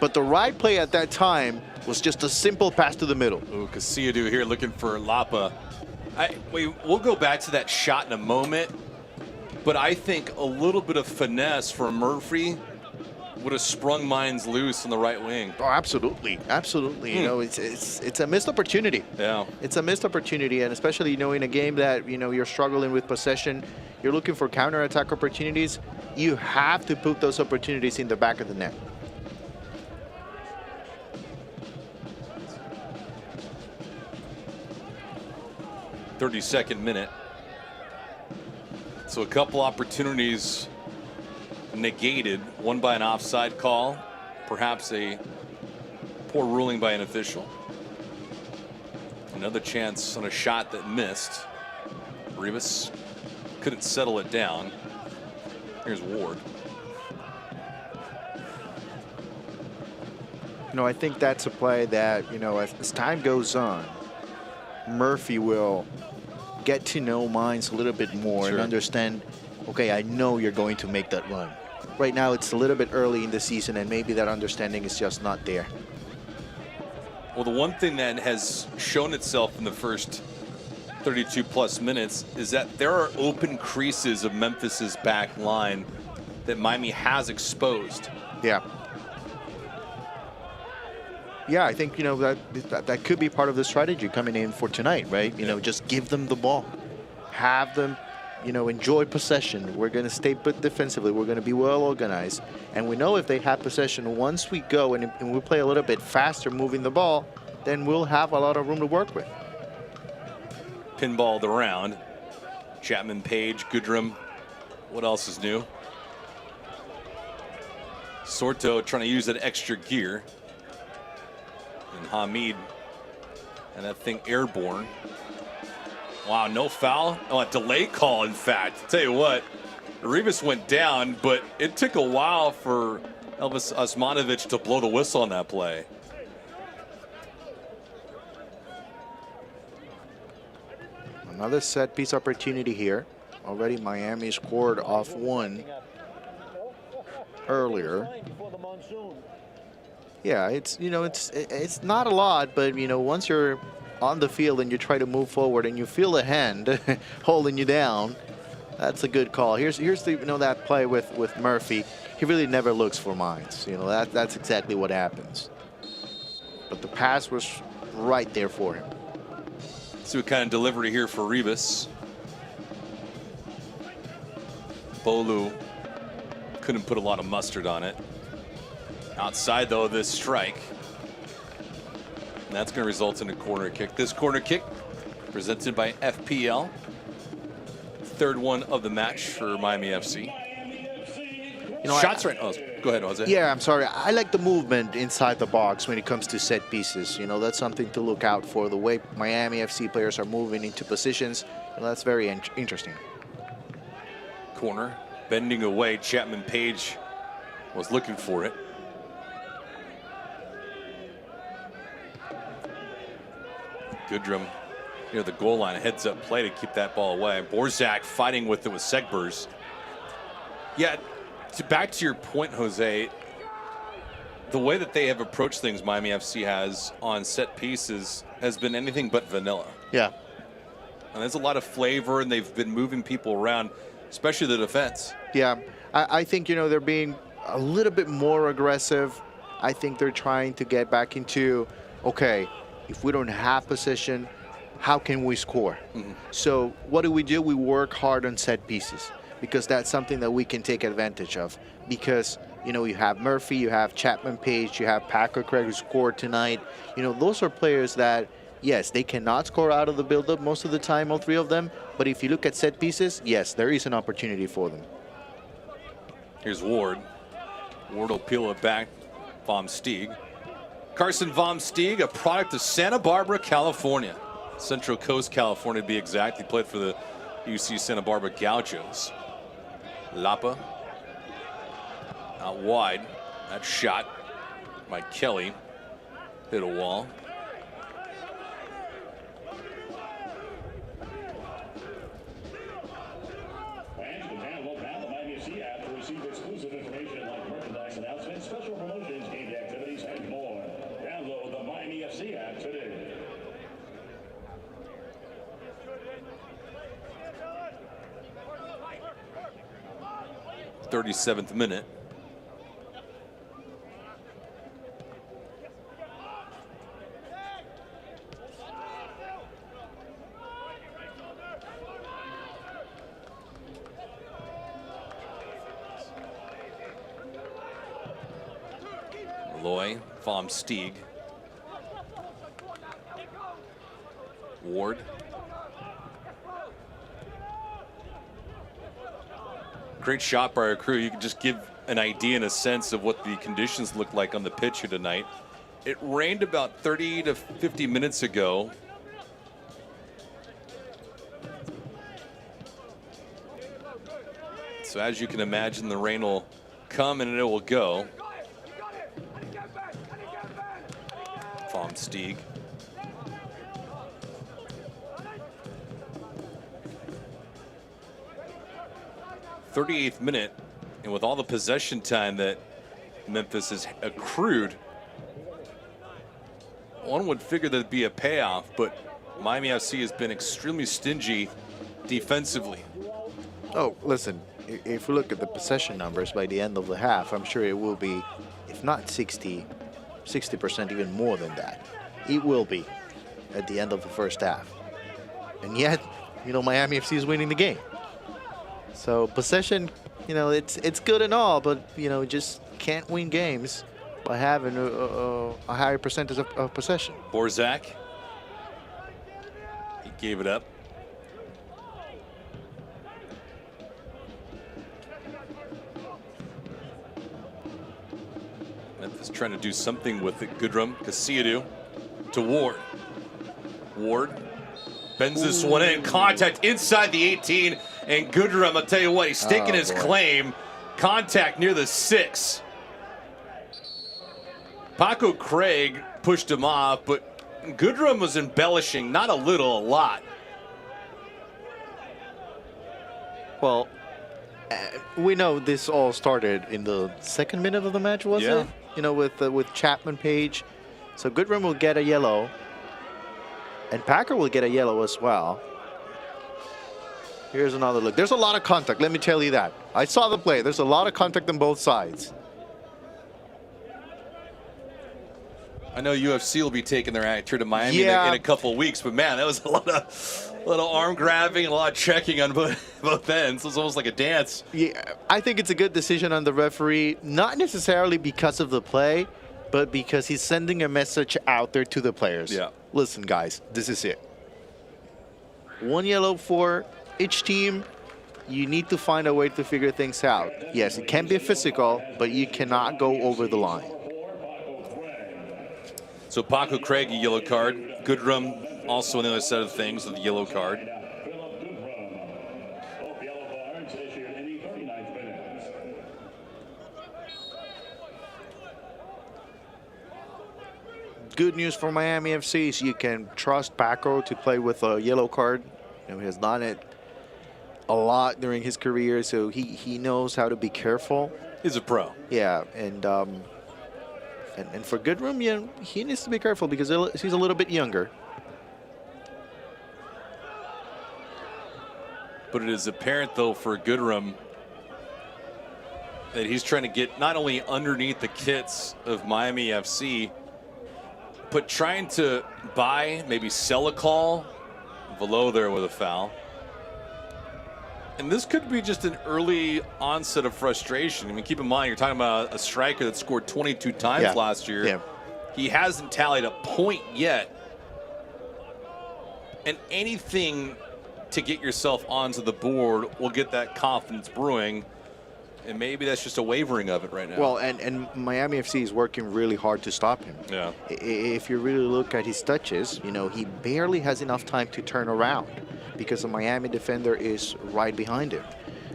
But the right play at that time was just a simple pass to the middle. Ooh, Casillo here looking for Lapa. We'll go back to that shot in a moment, but I think a little bit of finesse from Murphy would have sprung Mines loose on the right wing. Oh, absolutely, absolutely. You know, it's a missed opportunity. Yeah, it's a missed opportunity, and especially, you know, in a game that, you know, you're struggling with possession, you're looking for counter-attack opportunities. You have to put those opportunities in the back of the net. .32 minute. So a couple opportunities negated, one by an offside call, perhaps a poor ruling by an official. Another chance on a shot that missed. Rivas couldn't settle it down. Here's Ward. You know, I think that's a play that, you know, as time goes on, Murphy will get to know Mines a little bit more and understand, okay, I know you're going to make that run. Right now, it's a little bit early in the season, and maybe that understanding is just not there. Well, the one thing that has shown itself in the first 32+ minutes is that there are open creases of Memphis's back line that Miami has exposed. Yeah. Yeah, I think, you know, that could be part of the strategy coming in for tonight, right? You know, just give them the ball. Have them, you know, enjoy possession. We're going to stay put defensively. We're going to be well organized. And we know if they have possession, once we go and we play a little bit faster moving the ball, then we'll have a lot of room to work with. Pinballed around. Chapman Page, Goodrum. What else is new? Sorto trying to use that extra gear. And Hamid, and that thing airborne. Wow, no foul. Oh, a delay call, in fact. Tell you what, Rivas went down, but it took a while for Elvis Osmanovic to blow the whistle on that play. Another set piece opportunity here. Already Miami scored off one earlier. Yeah, it's, you know, it's not a lot, but, you know, once you're on the field and you try to move forward and you feel a hand holding you down, that's a good call. Here's the, you know, that play with Murphy. He really never looks for Mines. You know, that's exactly what happens. But the pass was right there for him. See what kind of delivery here for Rivas. Bolu couldn't put a lot of mustard on it. Outside, though, this strike. And that's going to result in a corner kick. This corner kick presented by FPL. Third one of the match for Miami FC. You know, shots right. Oh, go ahead, Jose. Yeah, I'm sorry. I like the movement inside the box when it comes to set pieces. You know, that's something to look out for. The way Miami FC players are moving into positions, you know, that's very interesting. Corner bending away. Chapman Page was looking for it. Goodrum near the goal line, a heads-up play to keep that ball away. Borzak fighting with it with Segbers. Yeah, back to your point, Jose, the way that they have approached things, Miami FC has on set pieces, has been anything but vanilla. Yeah. And there's a lot of flavor, and they've been moving people around, especially the defense. Yeah, I think, you know, they're being a little bit more aggressive. I think they're trying to get back into, okay, if we don't have possession, how can we score? So what do? We work hard on set pieces, because that's something that we can take advantage of. Because, you know, you have Murphy, you have Chapman Page, you have Paco Craig who scored tonight. You know, those are players that, yes, they cannot score out of the build-up most of the time, all three of them. But if you look at set pieces, yes, there is an opportunity for them. Here's Ward. Ward will peel it back. Vom Steeg. Carson Vom Steeg, a product of Santa Barbara, California. Central Coast, California to be exact. He played for the UC Santa Barbara Gauchos. Lapa. Out wide. That shot by Kelly. Hit a wall. Exclusive information like merchandise announcements, special promotions, game day activities, and more. Download the Miami FC app today. .37th minute. Loy, Vom Steeg. Ward. Great shot by our crew. You can just give an idea and a sense of what the conditions look like on the pitch here tonight. It rained about 30 to 50 minutes ago. So as you can imagine, the rain will come and it will go. Vom Steeg. .38th minute, and with all the possession time that Memphis has accrued, one would figure there'd be a payoff, but Miami FC has been extremely stingy defensively. Oh, listen, if we look at the possession numbers by the end of the half, I'm sure it will be, if not 60%, even more than that. It will be at the end of the first half. And yet, you know, Miami FC is winning the game. So possession, you know, it's good and all, but, you know, just can't win games by having a higher percentage of possession. Borzak. He gave it up. Memphis trying to do something with it. Goodrum, Casiadu to Ward. Ward bends this one in. Contact inside the 18. And Goodrum, I'll tell you what, he's sticking his claim. Contact near the 6. Paco Craig pushed him off, but Goodrum was embellishing, not a little, a lot. Well, we know this all started in the 2nd minute of the match, was it? You know, with Chapman Page. So Goodrum will get a yellow, and Packer will get a yellow as well. Here's another look. There's a lot of contact, let me tell you that. I saw the play. There's a lot of contact on both sides. I know UFC will be taking their actor to Miami in a couple of weeks, but man, that was a lot of arm grabbing, a lot of checking on both ends. It was almost like a dance. Yeah, I think it's a good decision on the referee, not necessarily because of the play, but because he's sending a message out there to the players. Yeah. Listen, guys, this is it. 1 yellow for each team. You need to find a way to figure things out. Yes, it can be physical, but you cannot go over the line. So Paco Craig, a yellow card. Goodrum also on the other side of things with a yellow card. good news for Miami FC is you can trust Paco to play with a yellow card. You know, he has done it a lot during his career, so he knows how to be careful. He's a pro. Yeah, and for Goodrum, yeah, he needs to be careful because he's a little bit younger. But it is apparent, though, for Goodrum that he's trying to get not only underneath the kits of Miami FC, but trying to buy, maybe sell a call. Below there with a foul. And this could be just an early onset of frustration. I mean, keep in mind, you're talking about a striker that scored 22 times last year. Yeah. He hasn't tallied a point yet. And anything to get yourself onto the board will get that confidence brewing. And maybe that's just a wavering of it right now. Well, and Miami FC is working really hard to stop him. Yeah. If you really look at his touches, you know, he barely has enough time to turn around because the Miami defender is right behind him.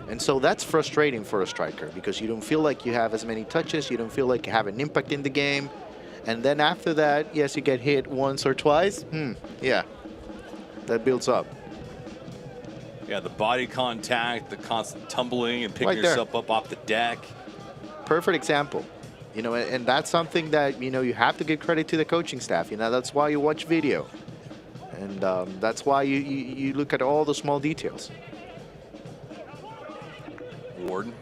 And so that's frustrating for a striker because you don't feel like you have as many touches, you don't feel like you have an impact in the game. And then after that, yes, you get hit once or twice. Yeah, that builds up. Yeah, the body contact, the constant tumbling and picking Right there. yourself up off the deck. Perfect example. You know, and that's something that, you know, you have to give credit to the coaching staff. You know, that's why you watch video. And that's why you look at all the small details. Ward.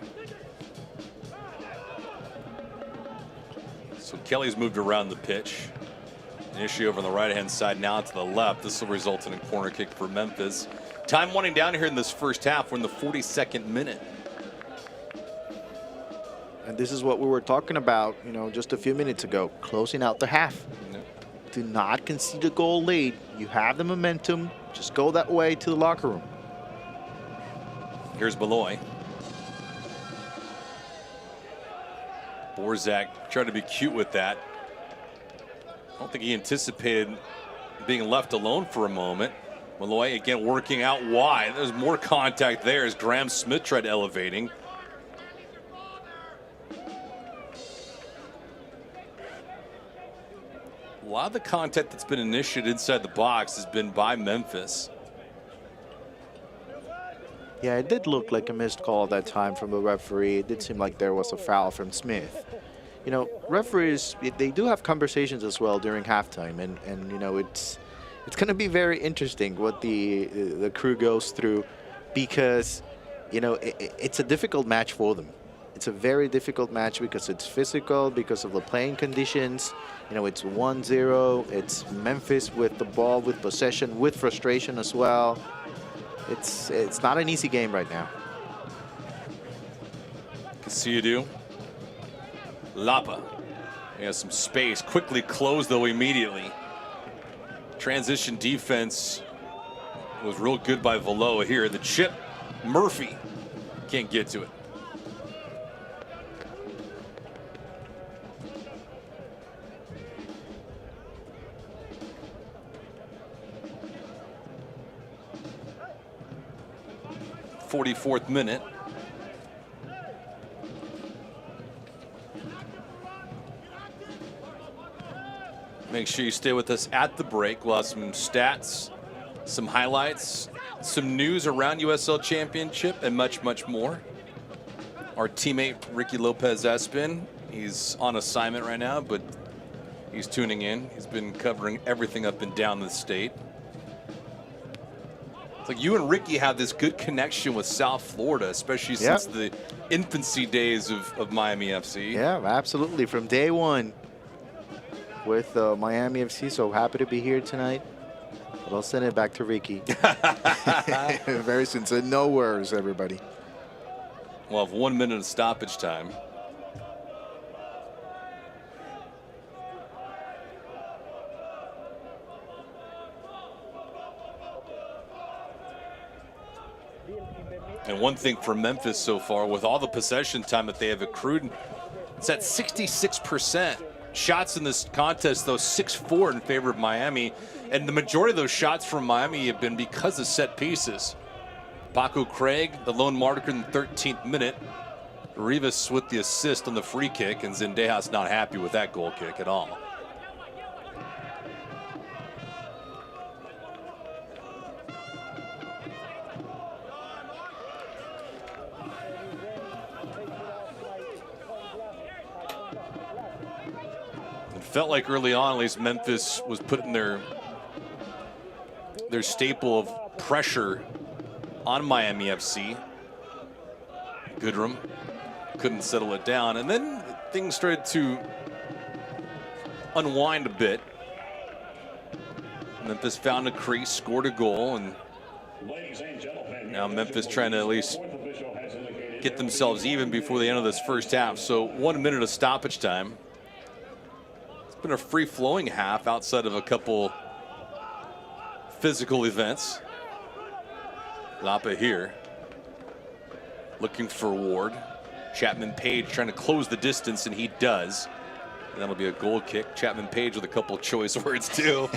So Kelly's moved around the pitch. Initially over on the right-hand side, now to the left. This will result in a corner kick for Memphis. Time winding down here in this first half. We're in the 42nd minute. And this is what we were talking about, you know, just a few minutes ago, closing out the half. Do not concede a goal late. You have the momentum. Just go that way to the locker room. Here's Beloy. Borzak tried to be cute with that. I don't think he anticipated being left alone for a moment. Malloy again working out wide. There's more contact there as Graham Smith tried elevating. A lot of the contact that's been initiated inside the box has been by Memphis. Yeah, it did look like a missed call at that time from the referee. It did seem like there was a foul from Smith. You know, referees, they do have conversations as well during halftime, and you know, it's going to be very interesting what the crew goes through because, you know, it's a difficult match for them. It's a very difficult match because it's physical, because of the playing conditions. You know, it's 1-0. It's Memphis with the ball, with possession, with frustration as well. It's not an easy game right now. Casiadu. Lapa. He has some space. Quickly closed, though, immediately. Transition defense was real good by Valoa here. The chip, Murphy can't get to it. '44th minute. Make sure you stay with us at the break. We'll have some stats, some highlights, some news around USL Championship, and much, much more. Our teammate, Ricky Lopez-Espin, he's on assignment right now, but he's tuning in. He's been covering everything up and down the state. It's like you and Ricky have this good connection with South Florida, especially since the infancy days of Miami FC. Yeah, absolutely. From day one with Miami FC, so happy to be here tonight. But I'll send it back to Ricky. Very sincere. No worries, everybody. We'll have 1 minute of stoppage time. And one thing for Memphis so far, with all the possession time that they have accrued, it's at 66%. Shots in this contest, though, 6-4 in favor of Miami. And the majority of those shots from Miami have been because of set pieces. Paco Craig, the lone marker in the 13th minute. Rivas with the assist on the free kick, and Zendejas not happy with that goal kick at all. felt like early on, at least Memphis was putting their staple of pressure on Miami FC. Goodrum couldn't settle it down, and then things started to unwind a bit. Memphis found a crease, scored a goal, and now Memphis trying to at least get themselves even before the end of this first half. So 1 minute of stoppage time. It's been a free-flowing half outside of a couple physical events. Lapa here looking for Ward. Chapman Page trying to close the distance, and he does. And that'll be a goal kick. Chapman Page with a couple choice words too.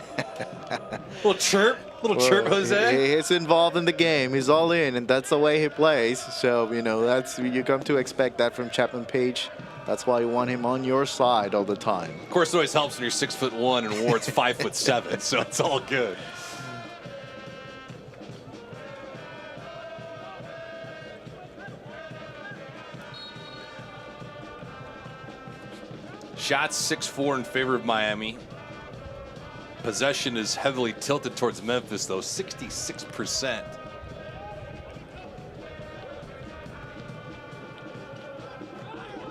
Little chirp, Jose. He's involved in the game. He's all in, and that's the way he plays. So, you know, that's you come to expect that from Chapman Page. That's why you want him on your side all the time. Of course, it always helps when you're 6'1" and Ward's 5'7", so it's all good. Shots 6-4 in favor of Miami. Possession is heavily tilted towards Memphis, though, 66%.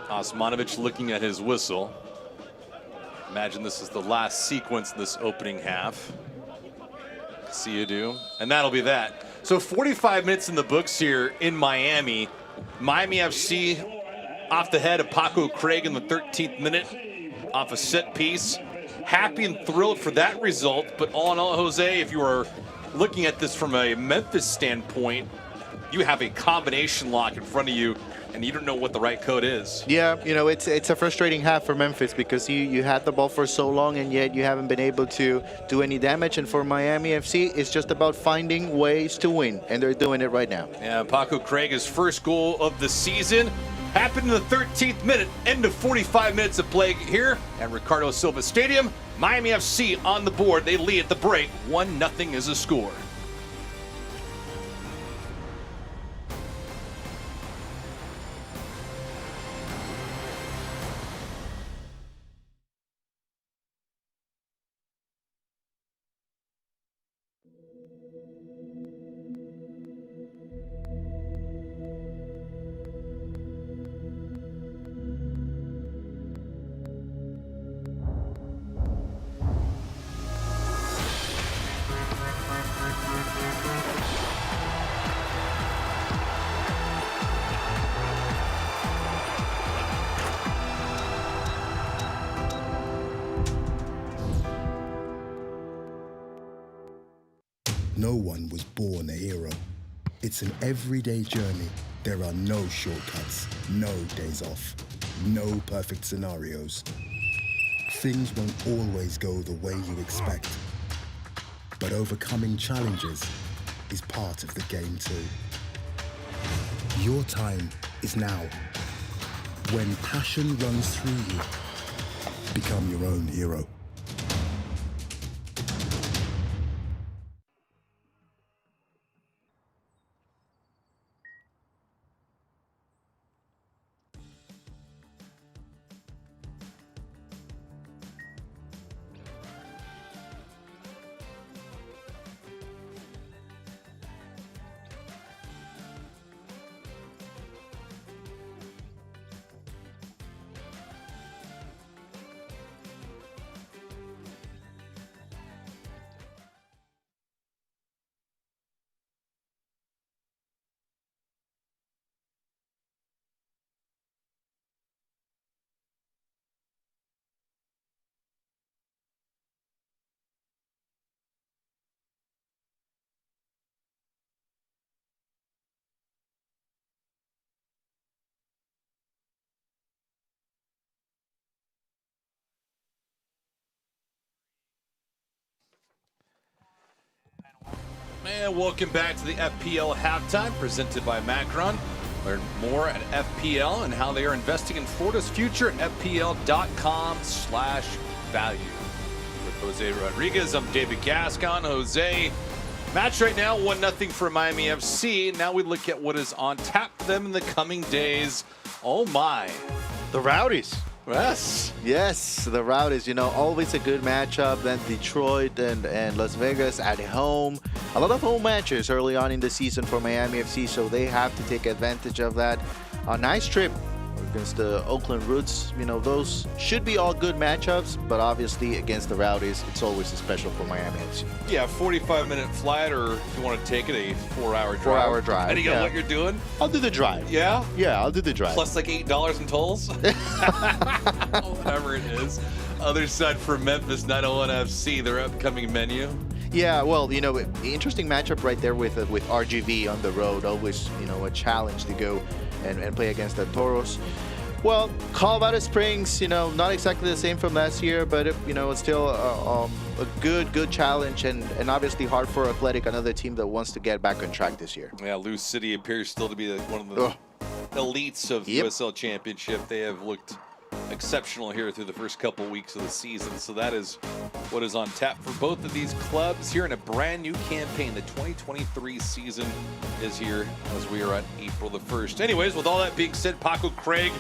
Osmanovic looking at his whistle. Imagine this is the last sequence in this opening half. See you do. And that'll be that. So 45 minutes in the books here in Miami. Miami FC off the head of Paco Craig in the 13th minute off a set piece. Happy and thrilled for that result, but all in all, Jose, if you are looking at this from a Memphis standpoint, you have a combination lock in front of you and you don't know what the right code is. Yeah, you know, it's a frustrating half for Memphis because you had the ball for so long and yet you haven't been able to do any damage. And for Miami FC, it's just about finding ways to win, and they're doing it right now. Yeah, Paco Craig, his first goal of the season, happened in the 13th minute, end of 45 minutes of play here at Ricardo Silva Stadium. Miami FC on the board. They lead at the break. 1-0 is a score. No one was born a hero. It's an everyday journey. There are no shortcuts, no days off, no perfect scenarios. Things won't always go the way you expect. But overcoming challenges is part of the game too. Your time is now. When passion runs through you, become your own hero. And welcome back to the FPL Halftime, presented by Macron. Learn more at FPL and how they are investing in Florida's future at FPL.com/value. With Jose Rodriguez, I'm David Gascon. Jose, match right now, 1-0 for Miami FC. Now we look at what is on tap for them in the coming days. Oh my. The Rowdies. Yes. Yes, the route is, always a good matchup. Then Detroit and Las Vegas at home. A lot of home matches early on in the season for Miami FC, so they have to take advantage of that. A nice trip against the Oakland Roots. Those should be all good matchups, but obviously against the Rowdies, it's always special for Miami FC. Yeah, 45-minute flight, or if you want to take it, a 4-hour drive. 4-hour drive. Depending on what you're doing. I'll do the drive. Yeah? Yeah, I'll do the drive. Plus like $8 in tolls. Whatever it is. Other side for Memphis 901 FC, their upcoming menu. Yeah, well, interesting matchup right there with RGV on the road. Always, a challenge to go and play against the Toros. Well, Colorado Springs, not exactly the same from last year, but it's still a good challenge, and obviously hard for Athletic, another team that wants to get back on track this year. Yeah, Lou City appears still to be one of the elites of the USL Championship. They have looked exceptional here through the first couple weeks of the season, so that is what is on tap for both of these clubs here in a brand new campaign. The 2023 season is here as we are at April the 1st. Anyways, with all that being said, Paco Craig,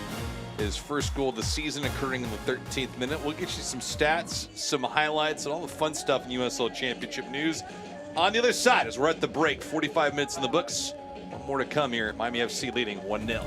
his first goal of the season occurring in the 13th minute. We'll get you some stats, some highlights, and all the fun stuff in USL Championship news on the other side as we're at the break. 45 minutes in the books. More to come here. Miami FC leading 1-0.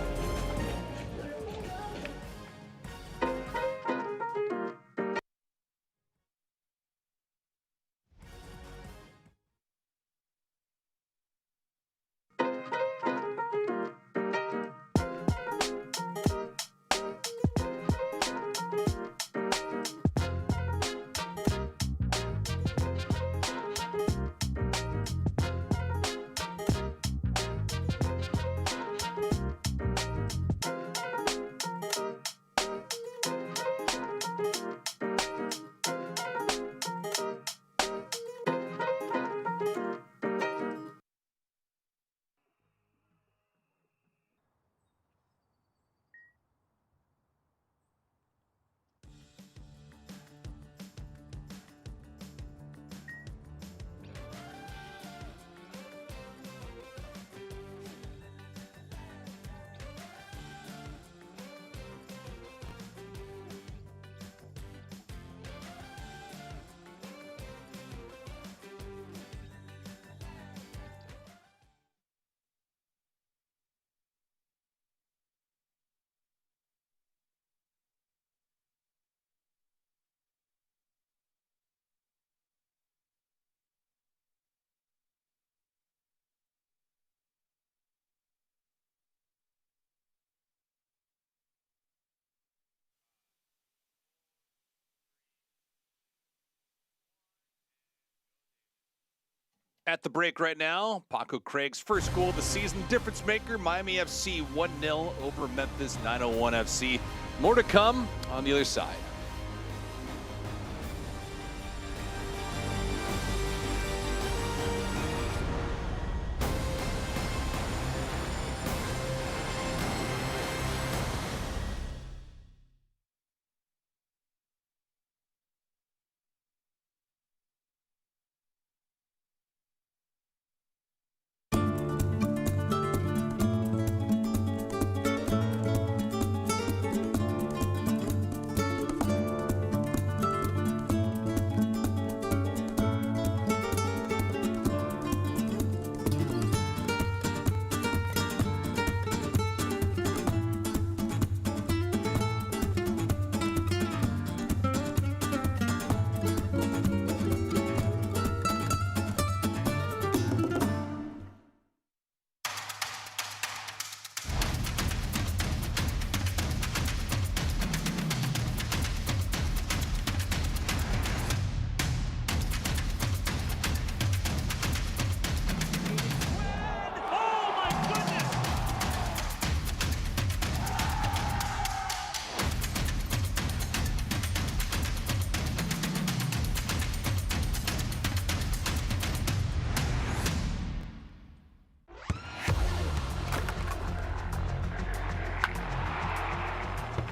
At the break right now, Paco Craig's first goal of the season, difference maker, Miami FC 1-0 over Memphis 901 FC. More to come on the other side.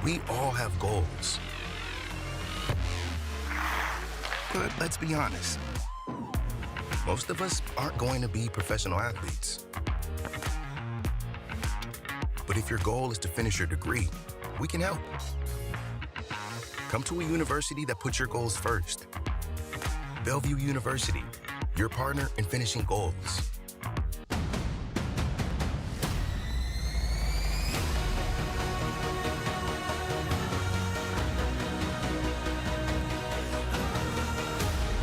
We all have goals. But let's be honest. Most of us aren't going to be professional athletes. But if your goal is to finish your degree, we can help. come to a university that puts your goals first. Bellevue University, your partner in finishing goals.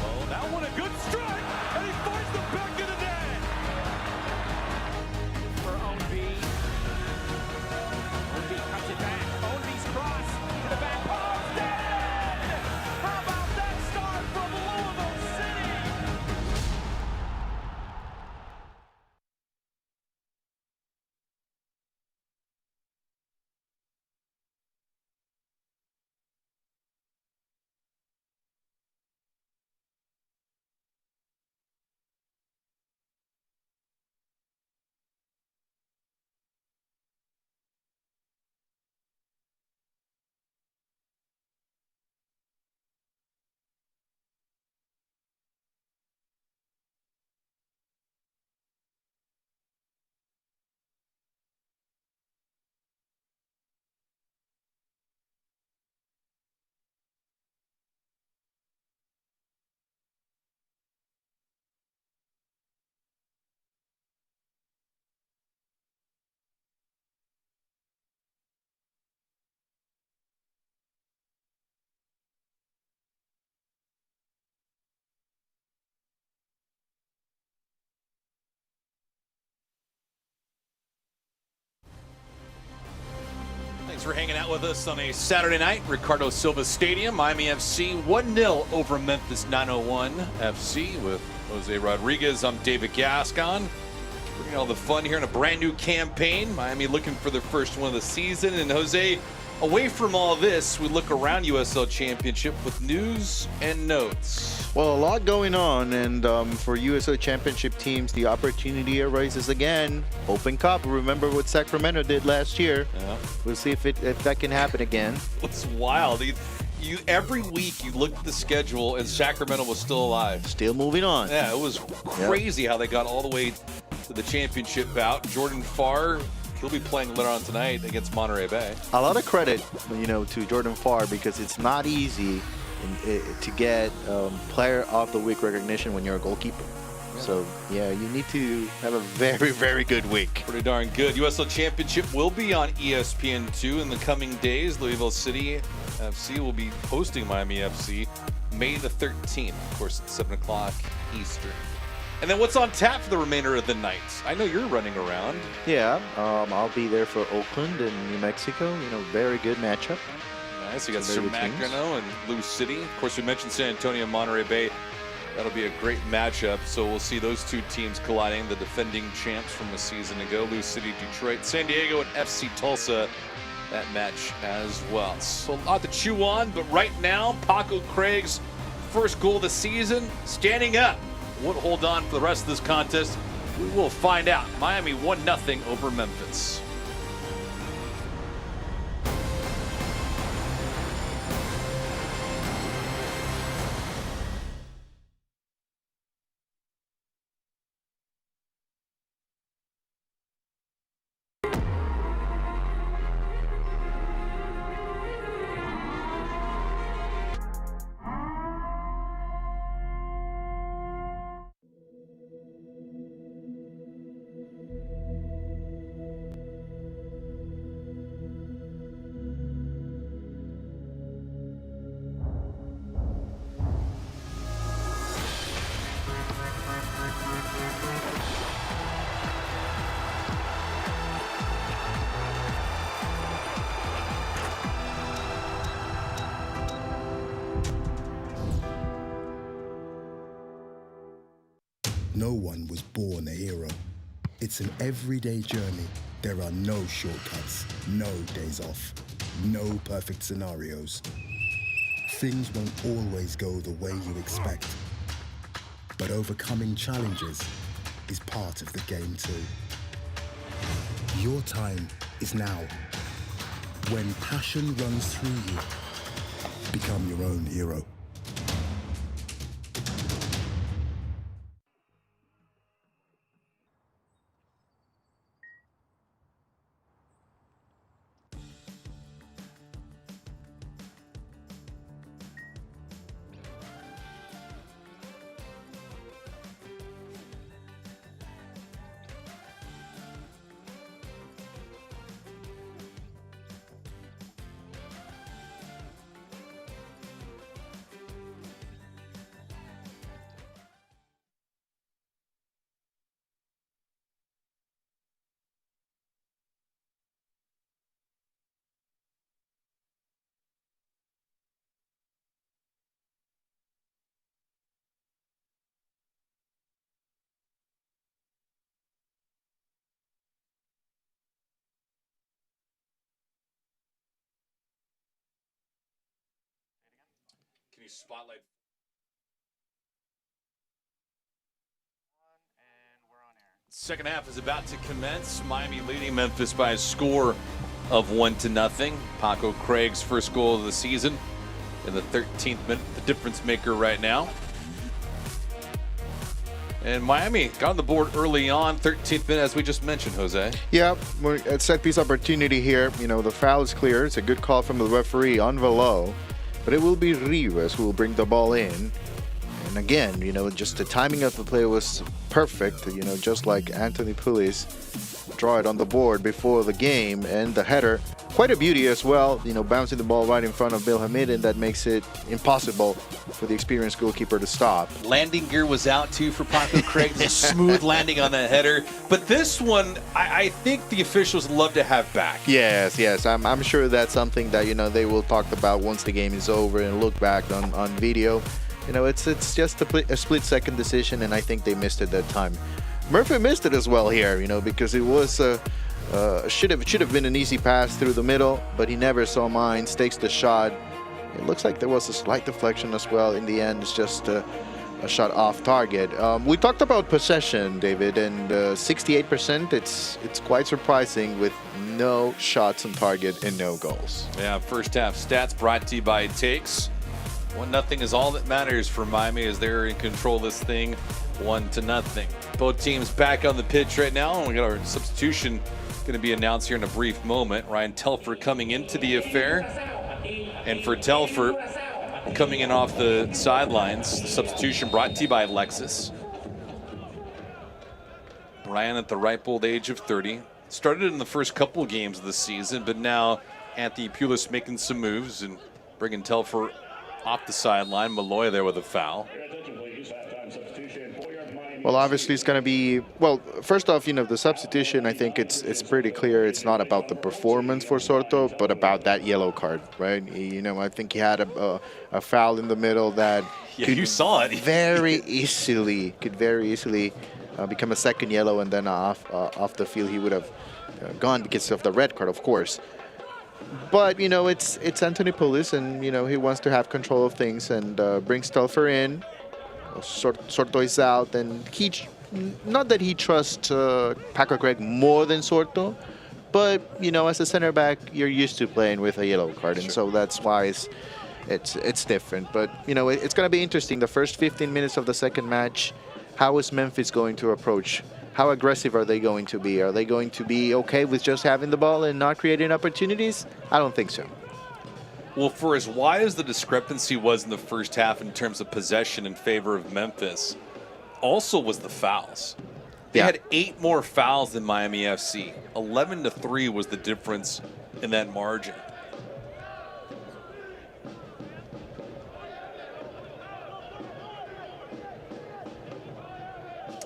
Oh, that one a good strike, and he finds the back of the net. For Ownby. Ownby cuts it back. Ownby's cross to the back post. Dead! How about that start from Louisville City? Thanks for hanging out with us on a Saturday night. Ricardo Silva Stadium, Miami FC 1-0 over Memphis 901 FC with Jose Rodriguez. I'm David Gascon. Bringing all the fun here in a brand new campaign. Miami looking for their first one of the season. And Jose, away from all this, we look around USL Championship with news and notes. Well, a lot going on, and for USL Championship teams, the opportunity arises again. Open Cup. Remember what Sacramento did last year. Yeah. We'll see if that can happen again. It's wild. You every week you look at the schedule and Sacramento was still alive. Still moving on. Yeah, it was crazy how they got all the way to the championship bout. Jordan Farr, he'll be playing later on tonight against Monterey Bay. A lot of credit, to Jordan Farr, because it's not easy to get player of the week recognition when you're a goalkeeper. Yeah. So, yeah, you need to have a very, very good week. Pretty darn good. USL Championship will be on ESPN2 in the coming days. Louisville City FC will be hosting Miami FC May the 13th, of course, at 7 o'clock Eastern. And then what's on tap for the remainder of the night? I know you're running around. Yeah, I'll be there for Oakland and New Mexico. Very good matchup. Nice. You got Sermacano and Lou City. Of course, we mentioned San Antonio and Monterey Bay. That'll be a great matchup. So we'll see those two teams colliding, the defending champs from a season ago. Lou City, Detroit, San Diego, and FC Tulsa. That match as well. So a lot to chew on, but right now, Paco Craig's first goal of the season, standing up. Won't hold on for the rest of this contest. We will find out. Miami 1-0 over Memphis. No one was born a hero. It's an everyday journey. There are no shortcuts, no days off, no perfect scenarios. Things won't always go the way you expect. But overcoming challenges is part of the game too. Your time is now. When passion runs through you, become your own hero. me spotlight. Second half is about to commence. Miami leading Memphis by a score of 1-0. Paco Craig's first goal of the season in the 13th minute, the difference maker right now. And Miami got on the board early on, 13th minute, as we just mentioned, Jose. Yeah, a set piece opportunity here. You know, the foul is clear. It's a good call from the referee on Velo, but it will be Rivas who will bring the ball in. And again, you know, just the timing of the play was perfect. You know, just like Anthony Pulis draw it on the board before the game, and the header, quite a beauty as well. You know, bouncing the ball right in front of Bill Hamid, and that makes it impossible for the experienced goalkeeper to stop. Landing gear was out too for Paco Craig. A smooth landing on that header. But this one, I think the officials love to have back. Yes, yes. I'm sure that's something that, you know, they will talk about once the game is over and look back on video. You know, it's just a split-second decision, and I think they missed it that time. Murphy missed it as well here, you know, because it was should have been an easy pass through the middle, but he never saw Mines, takes the shot. It looks like there was a slight deflection as well. In the end, it's just a shot off target. We talked about possession, David, and 68%. It's quite surprising with no shots on target and no goals. Yeah, first half stats brought to you by Takes. 1-0 is all that matters for Miami as they're in control of this thing, 1-0. Both teams back on the pitch right now, and we got our substitution going to be announced here in a brief moment. Ryan Telfer coming into the affair, and for Telfer coming in off the sidelines, the substitution brought to you by Lexus. Ryan at the ripe old age of 30, started in the first couple games of the season, but now Anthony Pulis making some moves and bringing Telfer off the sideline. Malloy there with a foul. Well, obviously it's going to be, well, first off, you know, the substitution, I think it's pretty clear. It's not about the performance for Sorto, but about that yellow card, right? You know, I think he had a foul in the middle that you saw it. could very easily become a second yellow, and then off the field he would have gone because of the red card, of course. But, you know, it's Anthony Pulis, and, you know, he wants to have control of things, and brings Telfer in. Sorto is out, and not that he trusts Paco Craig more than Sorto, but, you know, as a center back, you're used to playing with a yellow card, and so that's why it's different. But, you know, it's going to be interesting. The first 15 minutes of the second match, how is Memphis going to approach? How aggressive are they going to be? Are they going to be okay with just having the ball and not creating opportunities? I don't think so. Well, for as wide as the discrepancy was in the first half in terms of possession in favor of Memphis, also was the fouls. They had 8 more fouls than Miami FC. 11-3 was the difference in that margin.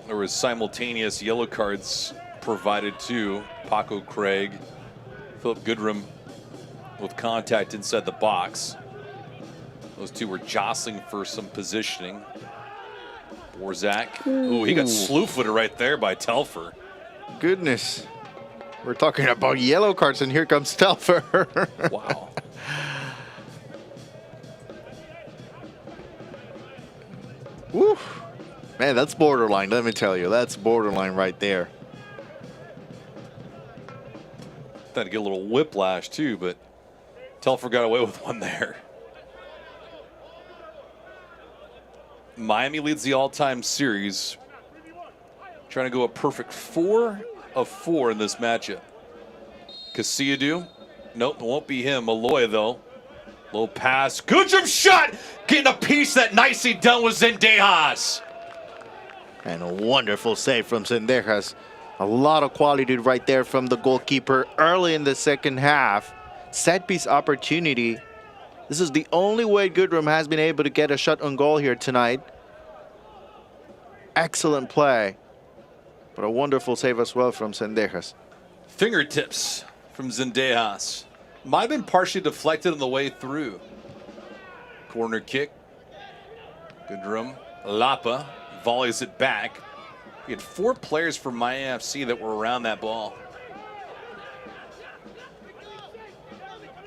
There was simultaneous yellow cards provided to Paco Craig, Philip Goodrum with contact inside the box. Those two were jostling for some positioning. Borzak. Ooh, he got slew-footed right there by Telfer. Goodness. We're talking about yellow cards, and here comes Telfer. Wow. Woo. Man, that's borderline, let me tell you. That's borderline right there. Thought to get a little whiplash, too, but Telfer got away with one there. Miami leads the all-time series. Trying to go a perfect 4 of 4 in this matchup. Casillo, nope, it won't be him. Malloy, though. Low pass. Good jump shot! Getting a piece that nicely done with Zendejas. And a wonderful save from Zendejas. A lot of quality right there from the goalkeeper early in the second half. Set piece opportunity. This is the only way Goodrum has been able to get a shot on goal here tonight. Excellent play. But a wonderful save as well from Zendejas. Fingertips from Zendejas. Might have been partially deflected on the way through. Corner kick. Goodrum. Lapa volleys it back. We had 4 players from Miami FC that were around that ball.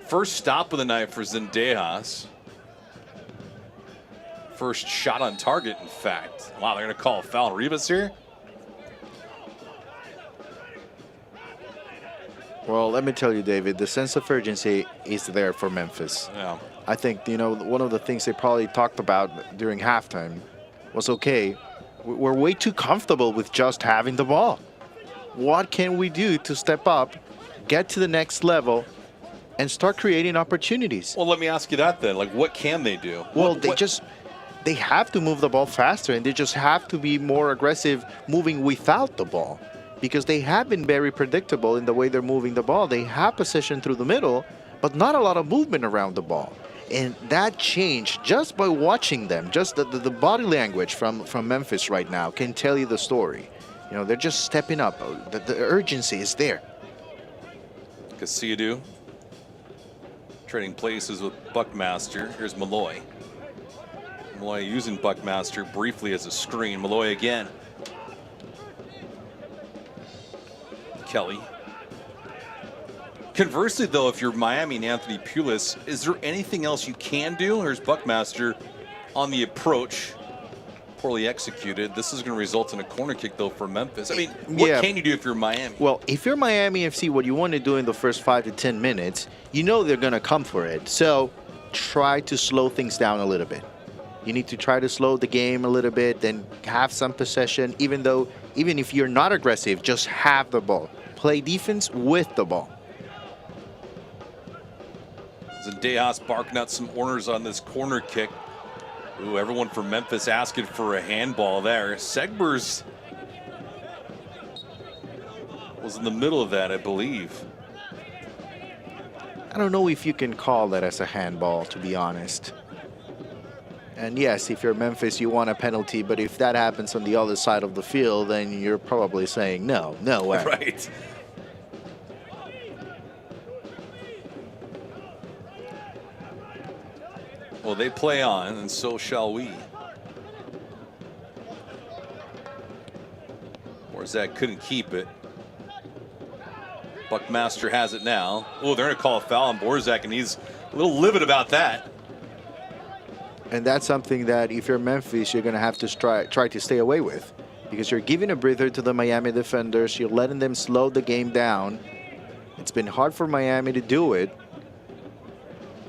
First stop of the night for Zendejas. First shot on target, in fact. Wow, they're going to call a foul on Rivas here? Well, let me tell you, David, the sense of urgency is there for Memphis. Yeah. I think, you know, one of the things they probably talked about during halftime was, okay, we're way too comfortable with just having the ball. What can we do to step up, get to the next level, and start creating opportunities? Well, let me ask you that then. Like, what can they do? Well, they have to move the ball faster, and they just have to be more aggressive moving without the ball, because they have been very predictable in the way they're moving the ball. They have possession through the middle, but not a lot of movement around the ball. And that changed just by watching them. Just the body language from Memphis right now can tell you the story. You know, they're just stepping up. The urgency is there. Casillo trading places with Buckmaster. Here's Malloy. Malloy using Buckmaster briefly as a screen. Malloy again. Kelly. Conversely, though, if you're Miami and Anthony Pulis, is there anything else you can do? Here's Buckmaster on the approach. Poorly executed. This is going to result in a corner kick, though, for Memphis. I mean, what can you do if you're Miami? Well, if you're Miami FC, what you want to do in the first 5 to 10 minutes, you know they're going to come for it. So try to slow things down a little bit. You need to try to slow the game a little bit, then have some possession. Even if you're not aggressive, just have the ball. Play defense with the ball. Zendejas barking out some orders on this corner kick. Ooh, everyone from Memphis asking for a handball there. Segbers was in the middle of that, I believe. I don't know if you can call that as a handball, to be honest. And yes, if you're Memphis, you want a penalty, but if that happens on the other side of the field, then you're probably saying no way. Right. Well, they play on, and so shall we. Borzak couldn't keep it. Buckmaster has it now. Oh, they're going to call a foul on Borzak, and he's a little livid about that. And that's something that if you're Memphis, you're going to have to try to stay away with, because you're giving a breather to the Miami defenders. You're letting them slow the game down. It's been hard for Miami to do it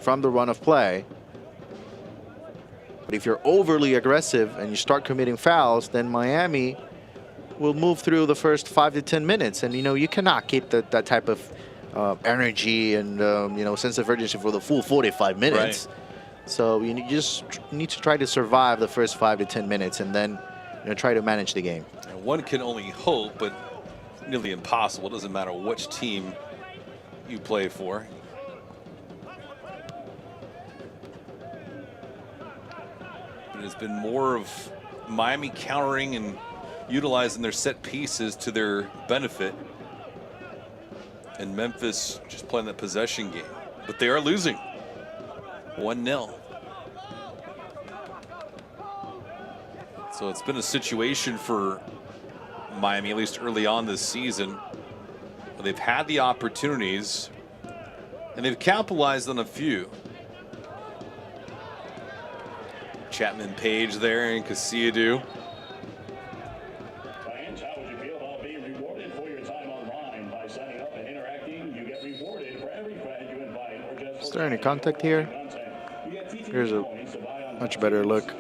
from the run of play. But if you're overly aggressive and you start committing fouls, then Miami will move through the first 5 to 10 minutes. And, you know, you cannot keep that type of energy and, you know, sense of urgency for the full 45 minutes. Right. So you just need to try to survive the first 5 to 10 minutes and then, you know, try to manage the game. And one can only hope, but nearly impossible. It doesn't matter which team you play for. It has been more of Miami countering and utilizing their set pieces to their benefit, and Memphis just playing that possession game. But they are losing 1-0. So it's been a situation for Miami, at least early on this season, where they've had the opportunities and they've capitalized on a few. Chapman Page there and Casillo. Fans, how would you feel about being rewarded for your time online by signing up and interacting? You get rewarded for every fan you invite or just. Is there any contact here? Here's a much better look.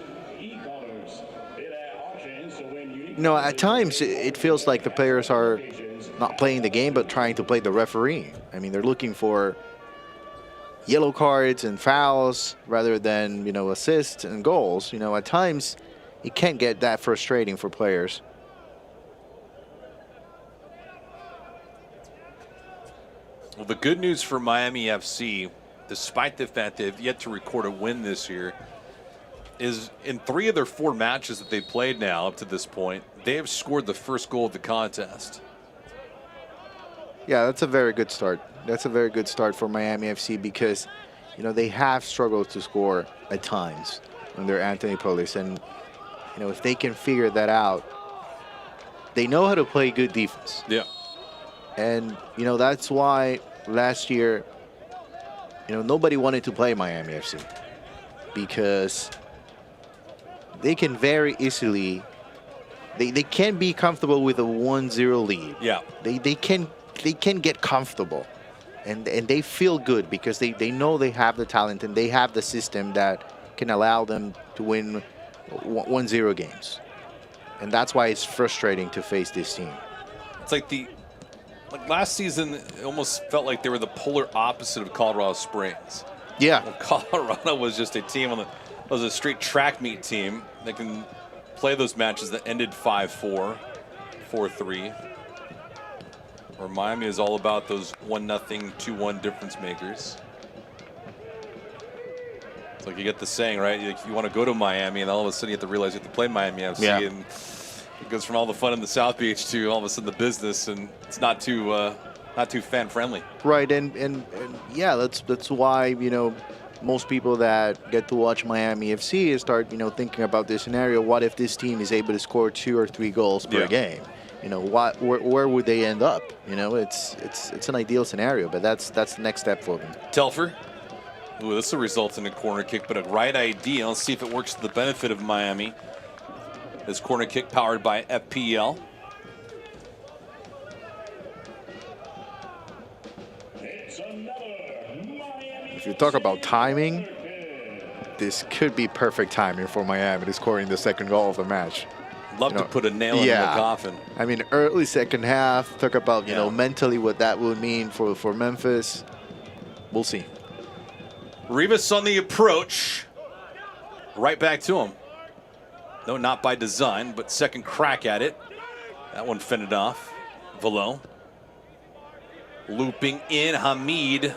No, at times it feels like the players are not playing the game but trying to play the referee. I mean, they're looking for yellow cards and fouls rather than, you know, assists and goals. You know, at times it can get that frustrating for players. Well, the good news for Miami FC, despite the fact they've yet to record a win this year, is in 3 of their 4 matches that they played now up to this point, they have scored the first goal of the contest. Yeah, that's a very good start. That's a very good start for Miami FC because, you know, they have struggled to score at times under Anthony Pulis. And, you know, if they can figure that out, they know how to play good defense. Yeah. And, you know, that's why last year, you know, nobody wanted to play Miami FC because they can very easily, they can be comfortable with a 1-0 lead. Yeah. They can get comfortable, and they feel good because they know they have the talent and they have the system that can allow them to win 1-0 games. And that's why it's frustrating to face this team. It's like last season, it almost felt like they were the polar opposite of Colorado Springs. Yeah. Well, Colorado was just a team was a straight track meet team that can play those matches that ended 5-4, 4-3. Where Miami is all about those 1-0, 2-1 difference makers. It's like you get the saying, right? You want to go to Miami, and all of a sudden you have to realize you have to play Miami FC. Yeah. And it goes from all the fun in the South Beach to all of a sudden the business, and it's not too fan friendly. Right, and yeah, that's why, you know, most people that get to watch Miami FC start, you know, thinking about this scenario. What if this team is able to score 2 or 3 goals per game? You know, where would they end up? You know, it's an ideal scenario, but that's the next step for them. Telfer. Ooh, this will result in a corner kick, but a right idea. Let's see if it works to the benefit of Miami. This corner kick powered by FPL. If you talk about timing, this could be perfect timing for Miami to scoring the second goal of the match. Love to put a nail in the coffin. I mean, early second half, talk about, you know, mentally what that would mean for Memphis. We'll see. Rivas on the approach. Right back to him. No, not by design, but second crack at it. That one fended off. Velo. Looping in Hamid.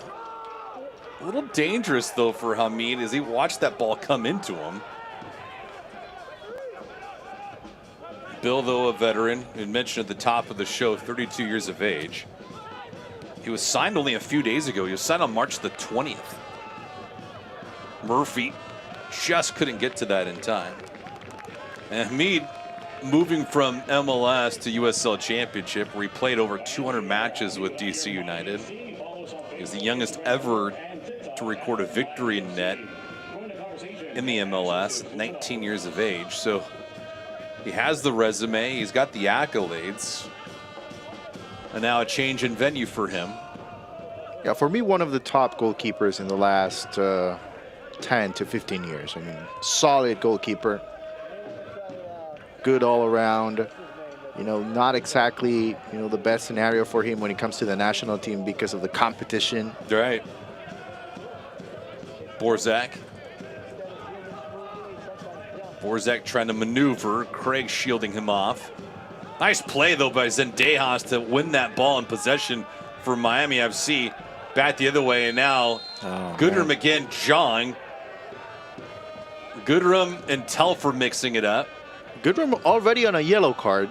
A little dangerous, though, for Hamid as he watched that ball come into him. Bill, though, a veteran, who mentioned at the top of the show, 32 years of age. He was signed only a few days ago. He was signed on March the 20th. Murphy just couldn't get to that in time. And Hamid, moving from MLS to USL Championship, where he played over 200 matches with DC United. He was the youngest ever to record a victory in net in the MLS, 19 years of age. So he has the resume, he's got the accolades, and now a change in venue for him. Yeah, for me, one of the top goalkeepers in the last 10 to 15 years. I mean, solid goalkeeper, good all around. You know, not exactly, you know, the best scenario for him when it comes to the national team because of the competition. Right. Borzak. Borzak trying to maneuver. Craig shielding him off. Nice play, though, by Zendejas to win that ball in possession for Miami FC. Back the other way, and now Goodrum again, John. Goodrum and Telfer mixing it up. Goodrum already on a yellow card.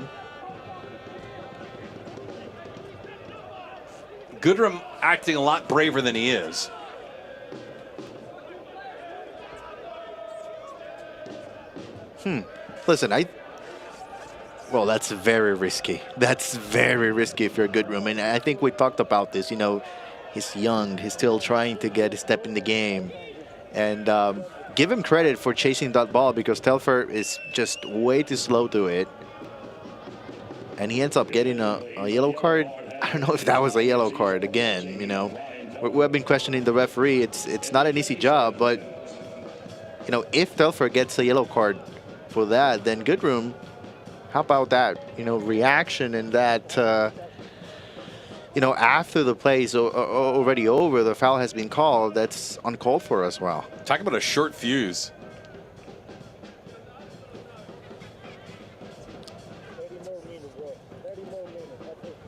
Goodrum acting a lot braver than he is. Listen, well, that's very risky. That's very risky if you're Goodrum. And I think we talked about this. You know, he's young. He's still trying to get a step in the game. And give him credit for chasing that ball because Telfer is just way too slow to it. And he ends up getting a yellow card. I don't know if that was a yellow card again, you know. We have been questioning the referee. It's not an easy job, but, you know, if Telfer gets a yellow card for that, then Goodrum, how about that, you know, reaction and that, you know, after the play is already over, the foul has been called, that's uncalled for as well. Talk about a short fuse.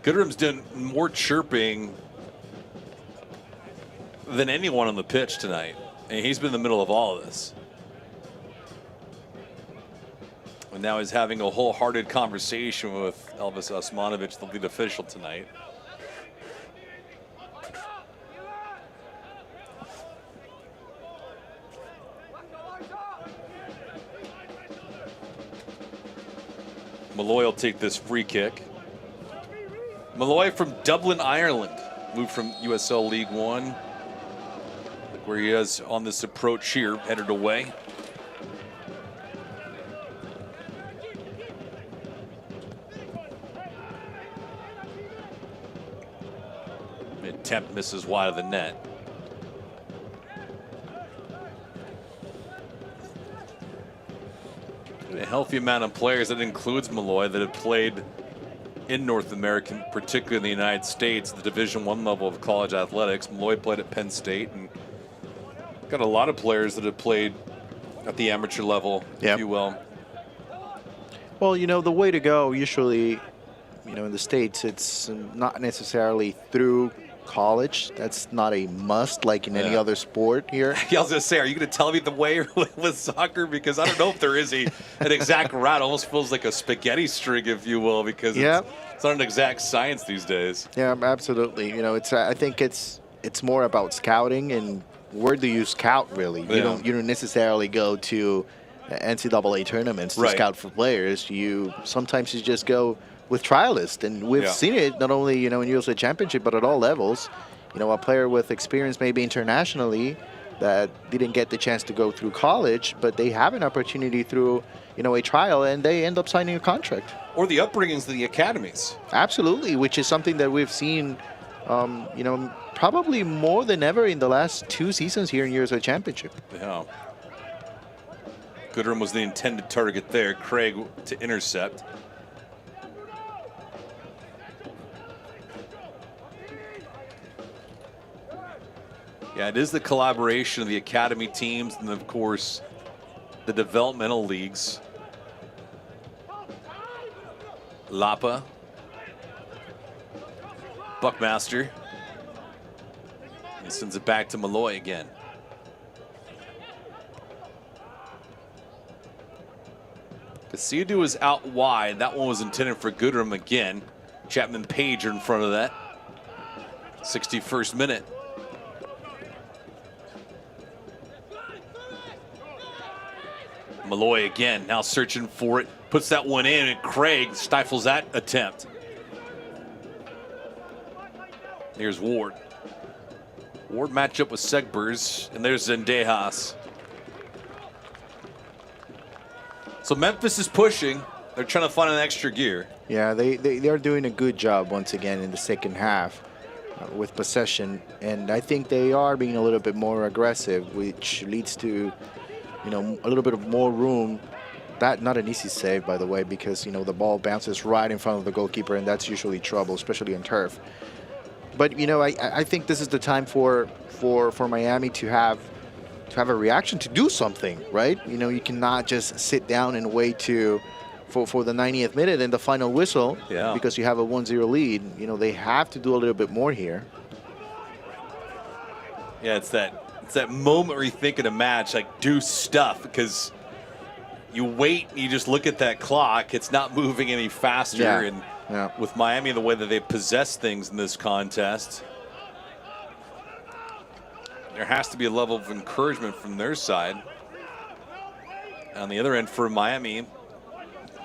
Goodrum's done more chirping than anyone on the pitch tonight. And he's been in the middle of all of this. And now he's having a wholehearted conversation with Elvis Osmanovic, the lead official tonight. Malloy will take this free kick. Malloy from Dublin, Ireland, moved from USL League One, where he is on this approach here, headed away. Attempt misses wide of the net. A healthy amount of players, that includes Malloy, that have played in North America, particularly in the United States, the Division I level of college athletics. Malloy played at Penn State, and got a lot of players that have played at the amateur level, if you will. Well, you know, the way to go usually, you know, in the States, it's not necessarily through college. That's not a must like in any other sport here. Yeah, I was going to say, are you going to tell me the way with soccer? Because I don't know if there is an exact route. It almost feels like a spaghetti string, if you will, because it's not an exact science these days. Yeah, absolutely. You know, I think it's more about scouting, and where do you scout really? You don't necessarily go to NCAA tournaments to scout for players. Sometimes you just go with trialists, and we've seen it not only, you know, in USL Championship, but at all levels. You know, a player with experience maybe internationally that didn't get the chance to go through college, but they have an opportunity through, you know, a trial, and they end up signing a contract. Or the upbringings of the academies. Absolutely, which is something that we've seen, you know, probably more than ever in the last 2 seasons here in USL Championship. Yeah. Goodrum was the intended target there. Craig to intercept. Yeah, it is the collaboration of the academy teams and, of course, the developmental leagues. Lapa. Buckmaster. He sends it back to Malloy again. Casiadu is out wide. That one was intended for Goodrum again. Chapman Page in front of that. 61st minute. Malloy again, now searching for it. Puts that one in, and Craig stifles that attempt. Here's Ward. Ward match up with Segbers, and there's Zendejas. So Memphis is pushing. They're trying to find an extra gear. Yeah, they're doing a good job once again in the second half with possession, and I think they are being a little bit more aggressive, which leads to, you know, a little bit of more room. That not an easy save, by the way, because, you know, the ball bounces right in front of the goalkeeper, and that's usually trouble, especially on turf. But, you know, I think this is the time for Miami to have a reaction, to do something, right? You know, you cannot just sit down and wait for the 90th minute and the final whistle, because you have a 1-0 lead. You know, they have to do a little bit more here. Yeah, it's that moment where you think in a match, like, do stuff, because you wait and you just look at that clock. It's not moving any faster. And with Miami, the way that they possess things in this contest, there has to be a level of encouragement from their side. On the other end for Miami,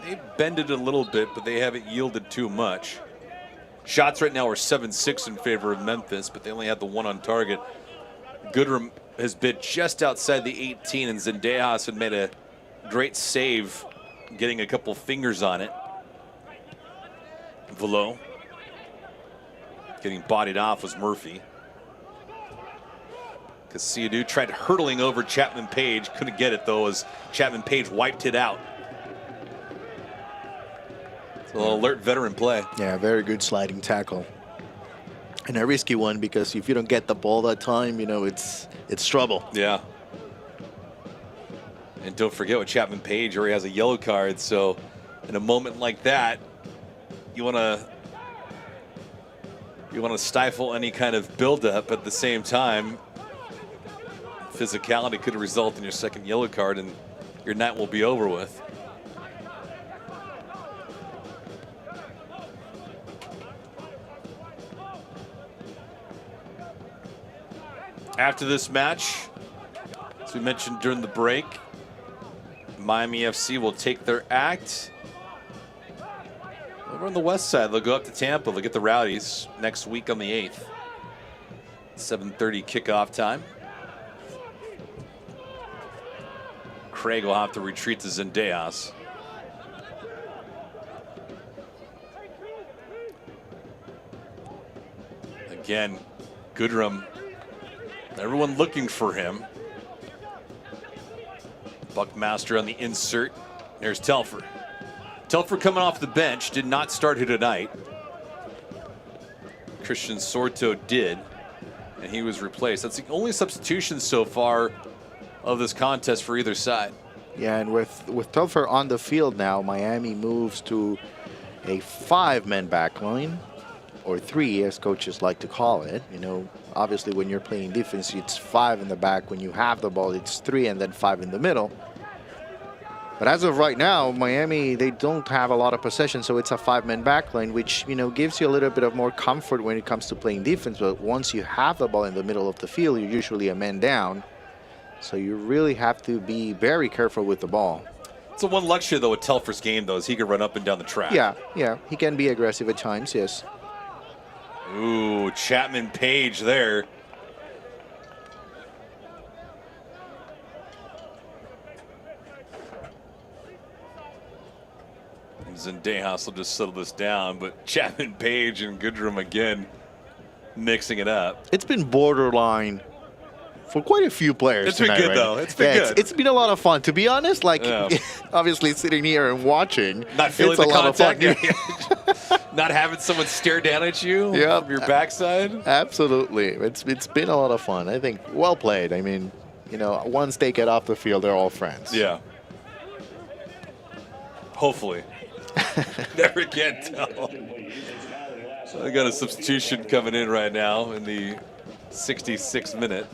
they bended a little bit, but they haven't yielded too much. Shots right now are 7-6 in favor of Memphis, but they only had the one on target. Goodrum has been just outside the 18, and Zendejas had made a great save, getting a couple fingers on it. Velo getting bodied off was Murphy. Casiadu tried hurtling over Chapman Page, couldn't get it though, as Chapman Page wiped it out. It's a little alert veteran play. Yeah, very good sliding tackle. And a risky one, because if you don't get the ball that time, you know, it's trouble. Yeah. And don't forget, with Chapman Page already has a yellow card, so in a moment like that, you want to stifle any kind of buildup. At the same time, physicality could result in your second yellow card, and your night will be over with. After this match, as we mentioned during the break, Miami FC will take their act. Over on the west side, they'll go up to Tampa. They'll get the Rowdies next week on the 8th. 7:30 kickoff time. Craig will have to retreat to Zendejas. Again, Goodrum, everyone looking for him. Buckmaster on the insert. There's Telfer. Telfer coming off the bench, did not start here tonight. Christian Sorto did, and he was replaced. That's the only substitution so far of this contest for either side. Yeah, and with Telfer on the field now, Miami moves to a 5-man back line, or 3 as coaches like to call it. You know, obviously when you're playing defense, it's 5 in the back. When you have the ball, it's 3 and then 5 in the middle. But as of right now, Miami, they don't have a lot of possession, so it's a 5-man back line, which, you know, gives you a little bit of more comfort when it comes to playing defense. But once you have the ball in the middle of the field, you're usually a man down. So you really have to be very careful with the ball. It's the one luxury, though, with Telfer's game, though, is he can run up and down the track. Yeah, he can be aggressive at times, yes. Ooh, Chapman Page there. Zendejas will just settle this down, but Chapman Page and Goodrum again mixing it up. It's been borderline for quite a few players. It's been tonight, good, right? though. It's been good. It's been a lot of fun. To be honest, like, Yeah. obviously sitting here and watching, Not feeling it's the a lot contact. of fun. Not having someone stare down at you Yep. from your backside. Absolutely. It's been a lot of fun. I think well played. I mean, you know, once they get off the field, they're all friends. Yeah. Hopefully. Never can tell. I got a substitution coming in right now in the 66th minute.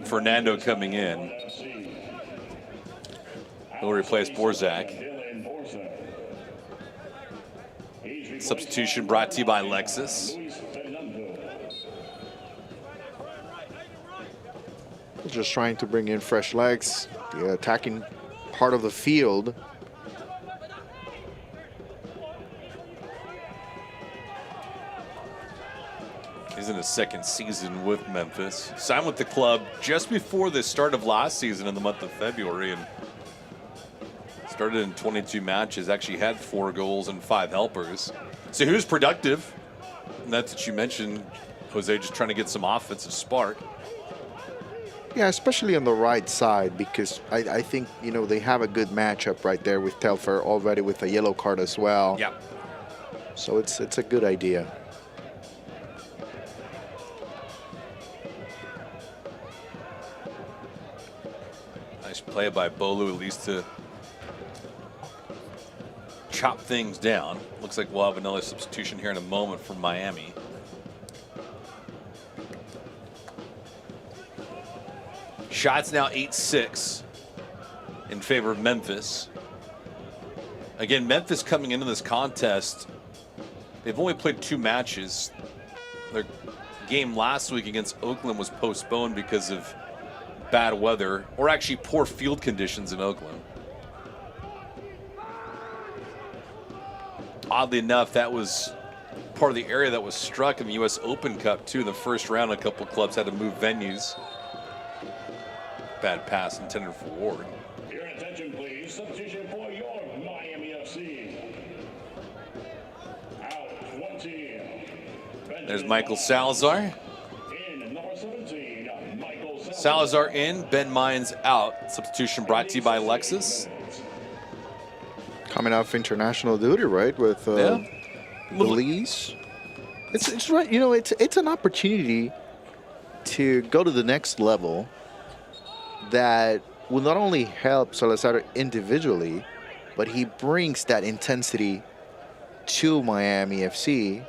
Fernando coming in. He'll replace Borzak. Substitution brought to you by Lexus. Just trying to bring in fresh legs. The attacking part of the field. He's in his 2nd season with Memphis. Signed with the club just before the start of last season in the month of February, and started in 22 matches, actually had 4 goals and 5 helpers. So he was productive. And that's what you mentioned, Jose, just trying to get some offensive spark. Yeah, especially on the right side, because I think, you know, they have a good matchup right there with Telfer already with a yellow card as well. Yeah. So it's a good idea. Nice play by Bolu, at least to chop things down. Looks like we'll have another substitution here in a moment from Miami. Shots now 8-6 in favor of Memphis. Again, Memphis coming into this contest, they've only played 2 matches. Their game last week against Oakland was postponed because of bad weather, or actually poor field conditions in Oakland. Oddly enough, that was part of the area that was struck in the U.S. Open Cup, too. In the first round, a couple clubs had to move venues. Bad pass intended for Ward. Your attention, please. Substitution for your Miami FC. Out 20. There's Michael Salazar. In number 17, Michael Salazar in, Ben Mines out. Substitution brought to you by Lexus. Coming off international duty, right, with Belize. It's right. You know, it's an opportunity to go to the next level that will not only help Salazar individually, but he brings that intensity to Miami FC.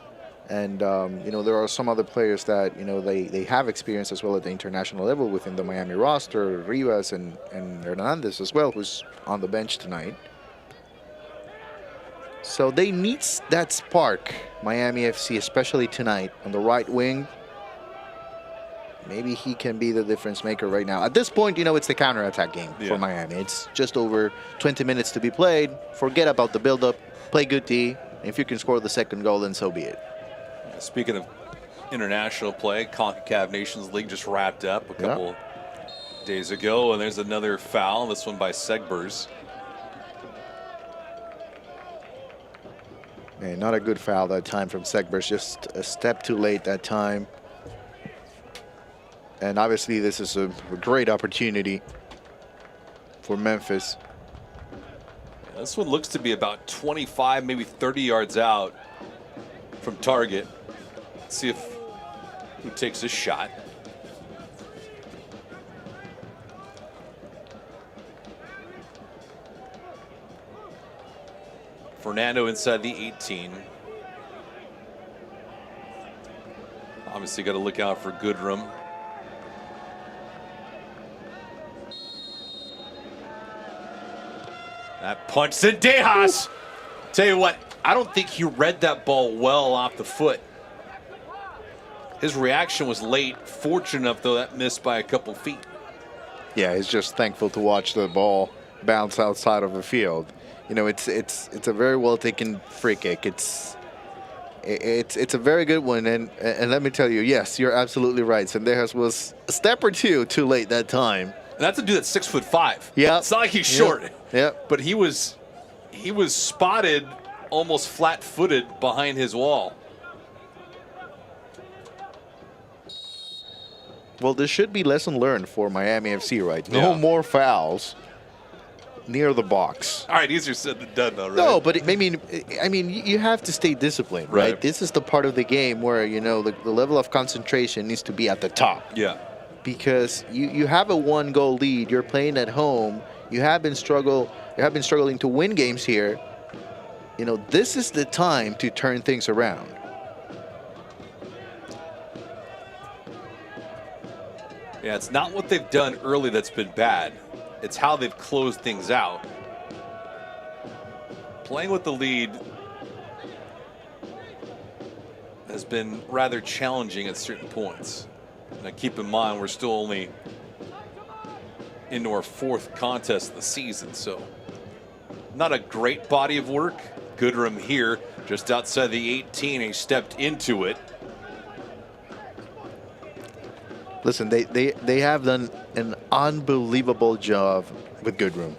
And, you know, there are some other players that, you know, they have experience as well at the international level within the Miami roster, Rivas and Hernandez as well, who's on the bench tonight. So they need that spark, Miami FC, especially tonight on the right wing. Maybe he can be the difference maker right now. At this point, you know, it's the counterattack game for Miami. It's just over 20 minutes to be played. Forget about the build-up. Play good D. If you can score the 2nd goal, then so be it. Speaking of international play, CONCACAF Nations League just wrapped up a couple days ago, and there's another foul, this one by Segbers. And not a good foul that time from Segbers, just a step too late that time. And obviously this is a great opportunity for Memphis. This one looks to be about 25, maybe 30 yards out from target. Let's see if who takes this shot. Fernando inside the 18. Obviously got to look out for Goodrum. That punch to Dejas. Tell you what, I don't think he read that ball well off the foot. His reaction was late. Fortunate enough, though, that missed by a couple feet. Yeah, he's just thankful to watch the ball bounce outside of the field. You know, it's a very well taken free kick. It's a very good one, and let me tell you, yes, you're absolutely right. Sendejas was a step or two too late that time. And that's a dude that's 6'5". Yeah, it's not like he's short. Yeah, but he was spotted almost flat-footed behind his wall. Well, there should be lesson learned for Miami FC, right? No more fouls near the box. All right, easier said than done, though, right? No, but I mean, you have to stay disciplined, right? This is the part of the game where, you know, the level of concentration needs to be at the top. Yeah. Because you have a 1-goal lead. You're playing at home. You have been struggling to win games here. You know, this is the time to turn things around. Yeah, it's not what they've done early that's been bad. It's how they've closed things out. Playing with the lead has been rather challenging at certain points. Now keep in mind, we're still only into our 4th contest of the season, so not a great body of work. Goodrum here, just outside the 18, he stepped into it. Listen, they have done an unbelievable job with Goodrum.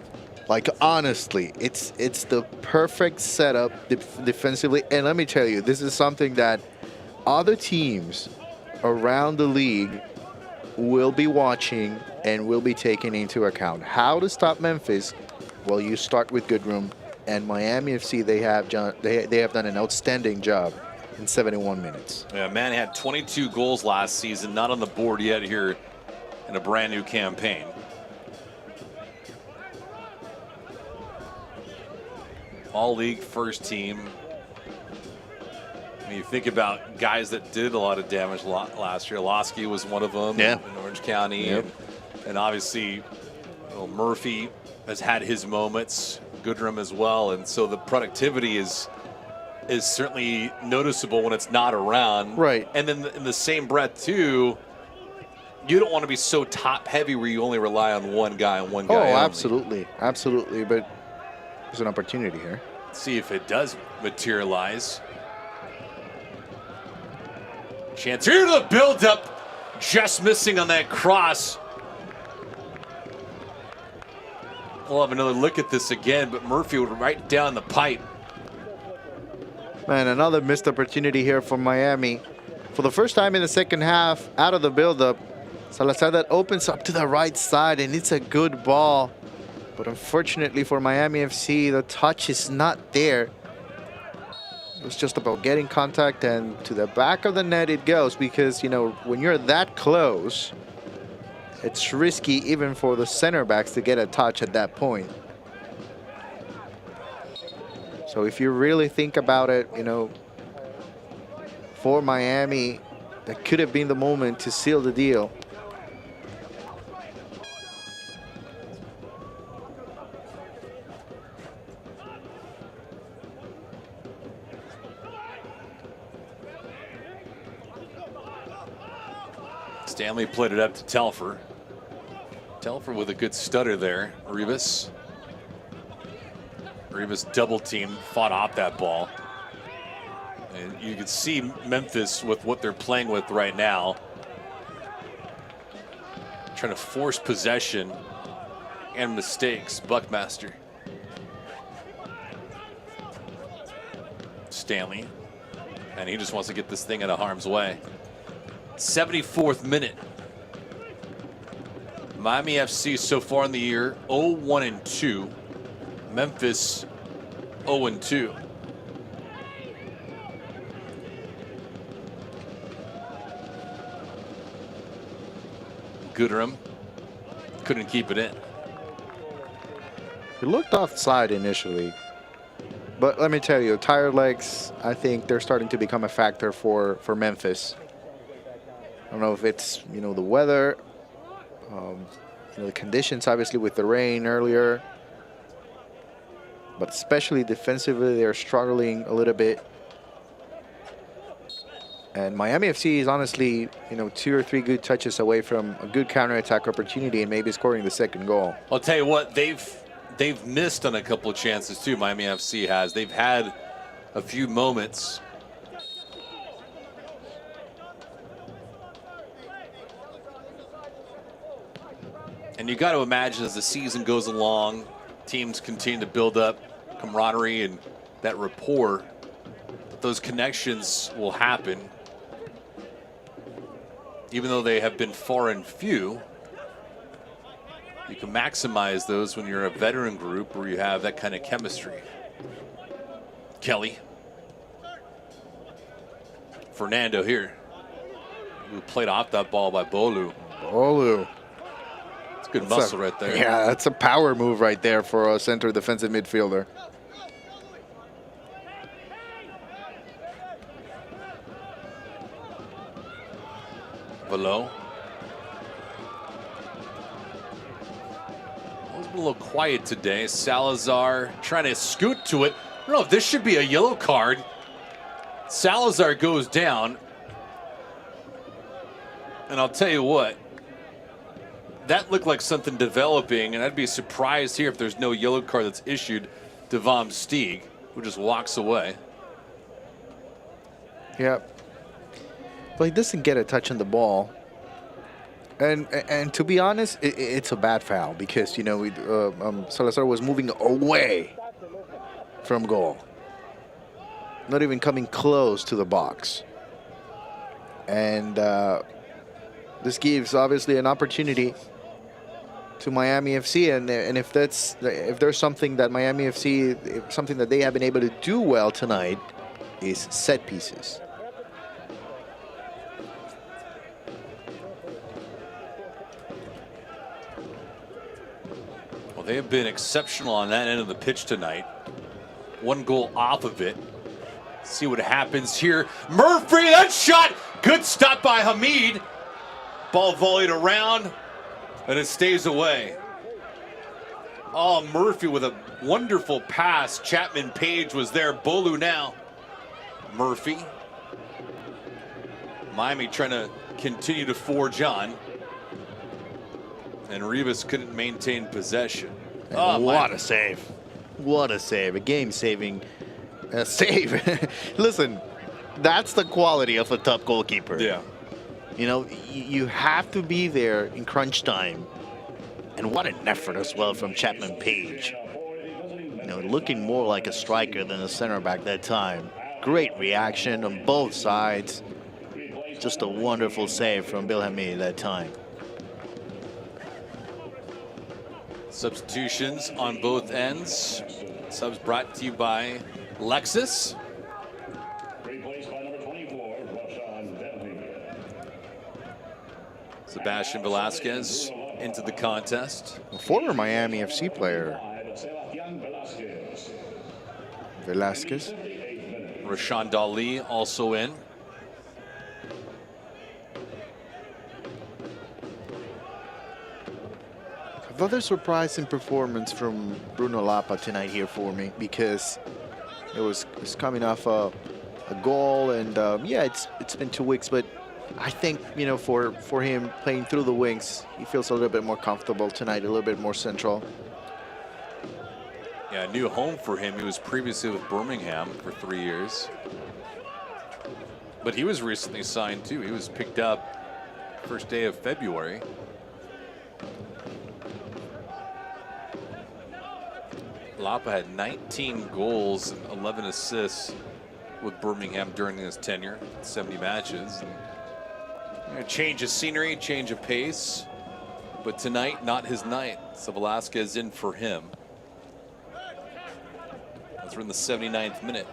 Like, honestly, it's the perfect setup defensively. And let me tell you, this is something that other teams around the league will be watching and will be taking into account. How to stop Memphis? Well, you start with Goodrum, and Miami FC, they have done an outstanding job in 71 minutes. Yeah, man had 22 goals last season, not on the board yet here in a brand new campaign. All league first team. When you think about guys that did a lot of damage last year, Losky was one of them in Orange County. Yep. And obviously, Murphy has had his moments, Goodrum as well. And so the productivity is certainly noticeable when it's not around. Right. And then in the same breath, too, you don't want to be so top-heavy where you only rely on one guy and one guy only. Absolutely. Absolutely. But there's an opportunity here. Let's see if it does materialize. Chance here to the build-up. Just missing on that cross. We'll have another look at this again, but Murphy would right down the pipe. Man, another missed opportunity here for Miami. For the first time in the second half, out of the build-up, Salazar that opens up to the right side, and it's a good ball. But unfortunately for Miami FC, the touch is not there. It was just about getting contact, and to the back of the net it goes, because, you know, when you're that close, it's risky even for the center backs to get a touch at that point. So if you really think about it, you know, for Miami, that could have been the moment to seal the deal. Stanley played it up to Telfer. Telfer with a good stutter there. Rivas double team, fought off that ball. And you can see Memphis with what they're playing with right now. Trying to force possession and mistakes. Buckmaster. Stanley. And he just wants to get this thing out of harm's way. 74th minute. Miami FC so far in the year 0-1-2. Memphis 0-2. Goodrum couldn't keep it in. He looked offside initially, but let me tell you, tired legs, I think they're starting to become a factor for Memphis. I don't know if it's, you know, the weather, you know, the conditions, obviously, with the rain earlier, but especially defensively, they're struggling a little bit. And Miami FC is honestly, you know, 2 or 3 good touches away from a good counterattack opportunity and maybe scoring the second goal. I'll tell you what, they've missed on a couple of chances too. Miami FC has. They've had a few moments. And you got to imagine as the season goes along, teams continue to build up camaraderie and that rapport, that those connections will happen. Even though they have been far and few, you can maximize those when you're a veteran group where you have that kind of chemistry. Kelly. Fernando here, who played off that ball by Bolu. Bolu. It's good muscle right there. Yeah, that's a power move right there for a center defensive midfielder. Below. It was a little quiet today. Salazar trying to scoot to it. I don't know if this should be a yellow card. Salazar goes down. And I'll tell you what, that looked like something developing, and I'd be surprised here if there's no yellow card that's issued to Vom Steeg, who just walks away. Yep. Well, he doesn't get a touch on the ball. And to be honest, it's a bad foul because, you know, Salazar was moving away from goal. Not even coming close to the box. And this gives, obviously, an opportunity to Miami FC. And if there's something that Miami FC, something that they have been able to do well tonight, is set pieces. They have been exceptional on that end of the pitch tonight. 1 goal off of it. See what happens here. Murphy, that shot! Good stop by Hamid. Ball volleyed around, and it stays away. Oh, Murphy with a wonderful pass. Chapman Page was there. Bolu now. Murphy. Miami trying to continue to forge on. And Rivas couldn't maintain possession. Oh, what a save. What a save. A game-saving save. Listen, that's the quality of a top goalkeeper. Yeah. You know, you have to be there in crunch time. And what an effort as well from Chapman Page. You know, looking more like a striker than a center back that time. Great reaction on both sides. Just a wonderful save from Bill Hamid that time. Substitutions on both ends. Subs brought to you by Lexus. Replaced by number 24, Sebastian Velasquez into the contest. A former Miami FC player. Velasquez. Rashawn Dali also in. Another surprising performance from Bruno Lapa tonight here for me, because it's coming off a goal, and yeah, it's been 2 weeks, but I think, you know, for him playing through the wings, he feels a little bit more comfortable tonight, a little bit more central. Yeah, a new home for him. He was previously with Birmingham for 3 years, but he was recently signed too. He was picked up first day of February. Lapa had 19 goals and 11 assists with Birmingham during his tenure, 70 matches. And a change of scenery, change of pace. But tonight, not his night. So Velasquez in for him. As we're in the 79th minute.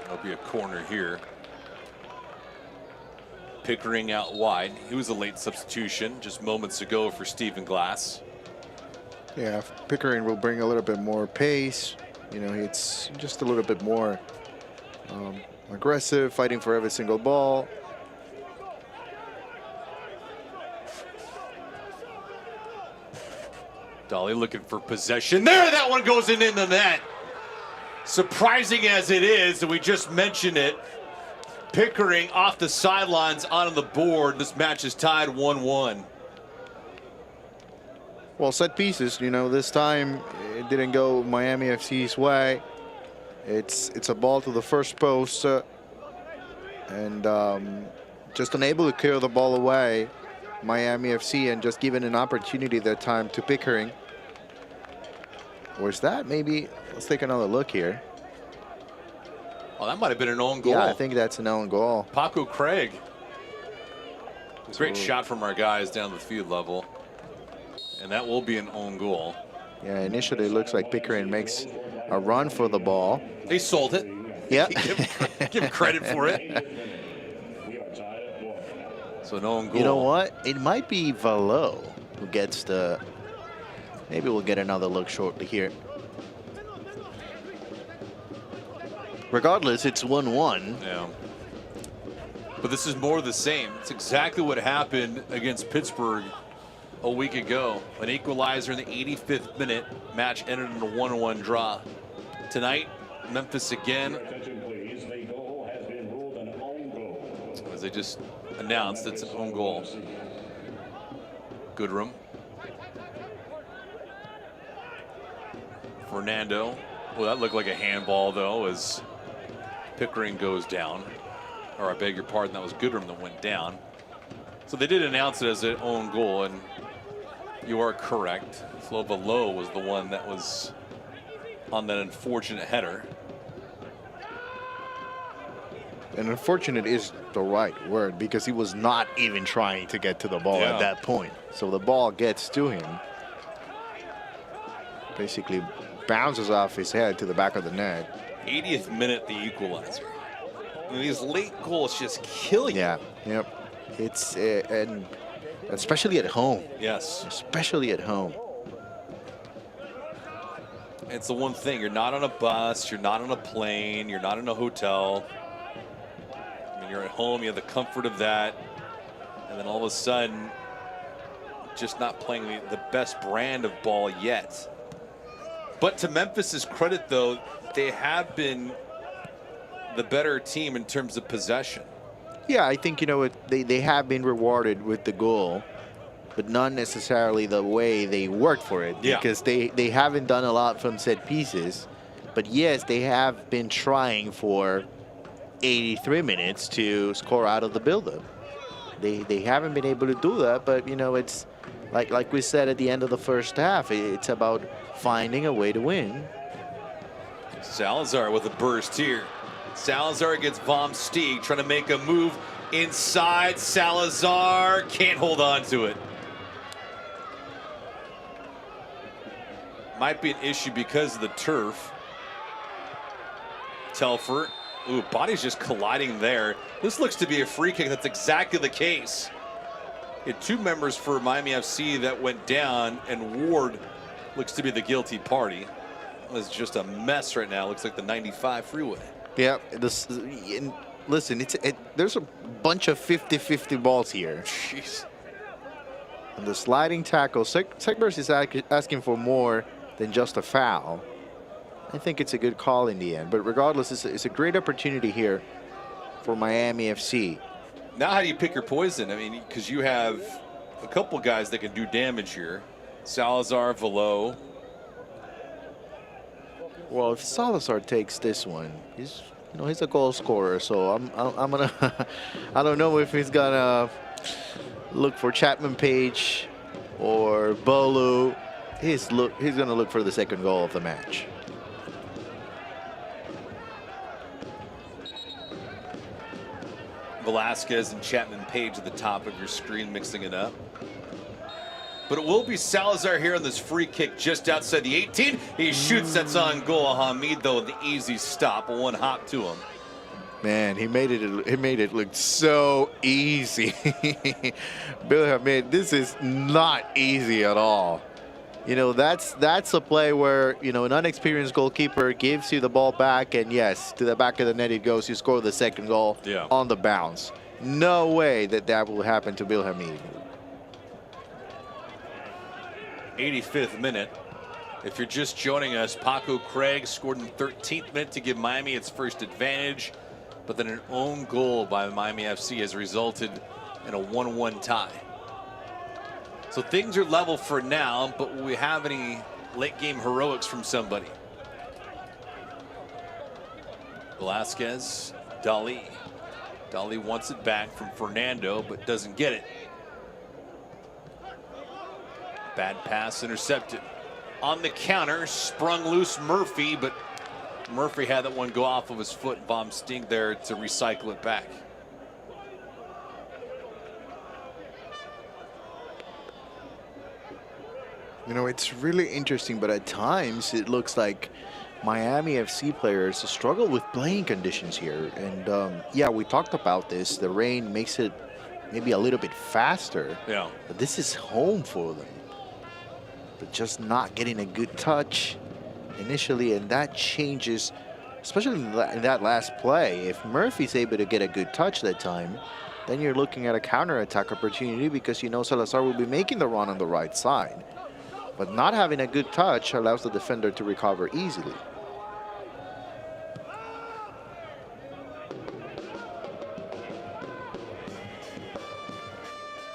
There'll be a corner here. Pickering out wide. He was a late substitution just moments ago for Stephen Glass. Yeah, Pickering will bring a little bit more pace. You know, it's just a little bit more aggressive, fighting for every single ball. Dolly looking for possession. There, that one goes in the net. Surprising as it is, and we just mentioned it, Pickering off the sidelines on the board. This match is tied 1-1. Well, set pieces, you know, this time it didn't go Miami FC's way. It's a ball to the first post, and just unable to clear the ball away, Miami FC, and just given an opportunity that time to Pickering. Or is that maybe? Let's take another look here. Oh, that might have been an own goal. Yeah, I think that's an own goal. Paco Craig. Great shot from our guys down the field level. And that will be an own goal. Yeah, initially it looks like Pickering makes a run for the ball. They sold it. Yeah. Give credit for it. So an own goal. You know what? It might be Valo who gets the... Maybe we'll get another look shortly here. Regardless, it's 1-1. Yeah. But this is more of the same. It's exactly what happened against Pittsburgh a week ago. An equalizer in the 85th minute. Match ended in a 1-1 draw. Tonight, Memphis again. As they just announced, it's an own goal. Goodrum. Fernando. Well, that looked like a handball, though, as Pickering goes down. Or I beg your pardon, that was Goodrum that went down. So they did announce it as an own goal, and you are correct. Slova Low was the one that was on that unfortunate header. And unfortunate is the right word, because he was not even trying to get to the ball at that point. So the ball gets to him. Basically bounces off his head to the back of the net. 80th minute, the equalizer. I mean, these late goals just kill you. Yeah, yep. It's, and especially at home. Yes. Especially at home. It's the one thing, you're not on a bus, you're not on a plane, you're not in a hotel. I mean, you're at home, you have the comfort of that. And then all of a sudden, just not playing the best brand of ball yet. But to Memphis's credit, though, they have been the better team in terms of possession. Yeah, I think, you know, they have been rewarded with the goal, but not necessarily the way they worked for it. Yeah. Because they haven't done a lot from set pieces. But yes, they have been trying for 83 minutes to score out of the build-up. They haven't been able to do that, but, you know, it's like we said at the end of the first half, it's about finding a way to win. Salazar with a burst here. Salazar against Vom Steeg, trying to make a move inside. Salazar can't hold on to it. Might be an issue because of the turf. Telford. Ooh, body's just colliding there. This looks to be a free kick. That's exactly the case. You had two members for Miami FC that went down, and Ward looks to be the guilty party. It's just a mess right now. Looks like the 95 freeway. Yeah, listen, there's a bunch of 50-50 balls here. Jeez. And the sliding tackle, Segbers is asking for more than just a foul. I think it's a good call in the end. But regardless, it's a great opportunity here for Miami FC. Now how do you pick your poison? I mean, because you have a couple guys that can do damage here. Salazar, Velo. Well, if Salazar takes this one, he's a goal scorer. So I'm gonna I don't know if he's gonna look for Chapman Page or Bolu. He's gonna look for the second goal of the match. Velasquez and Chapman Page at the top of your screen, mixing it up. But it will be Salazar here on this free kick just outside the 18. He shoots, that's on goal. Hamid, though, the easy stop, one hop to him. Man, he made it look so easy. Bill Hamid, this is not easy at all. You know, that's a play where, you know, an unexperienced goalkeeper gives you the ball back, and yes, to the back of the net it goes. You score the second goal on the bounce. No way that will happen to Bill Hamid. 85th minute. If you're just joining us, Paco Craig scored in the 13th minute to give Miami its first advantage, but then an own goal by Miami FC has resulted in a 1-1 tie. So things are level for now, but will we have any late game heroics from somebody? Velasquez, Dali. Dali wants it back from Fernando, but doesn't get it. Bad pass intercepted. On the counter, sprung loose Murphy, but Murphy had that one go off of his foot. Bomb Sting there to recycle it back. You know, it's really interesting, but at times it looks like Miami FC players struggle with playing conditions here. And yeah, we talked about this. The rain makes it maybe a little bit faster. Yeah. But this is home for them. But just not getting a good touch initially, and that changes, especially in that last play. If Murphy's able to get a good touch that time, then you're looking at a counter-attack opportunity because you know Salazar will be making the run on the right side. But not having a good touch allows the defender to recover easily.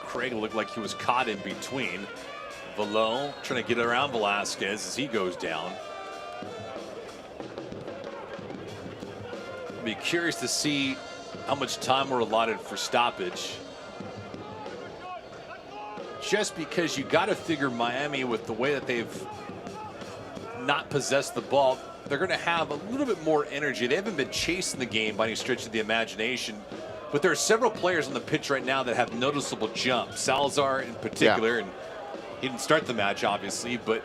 Craig looked like he was caught in between. Velo trying to get around Velasquez as he goes down. Be curious to see how much time we're allotted for stoppage. Just because you got to figure Miami, with the way that they've not possessed the ball, they're going to have a little bit more energy. They haven't been chasing the game by any stretch of the imagination, but there are several players on the pitch right now that have noticeable jump. Salazar in particular, and he didn't start the match obviously, but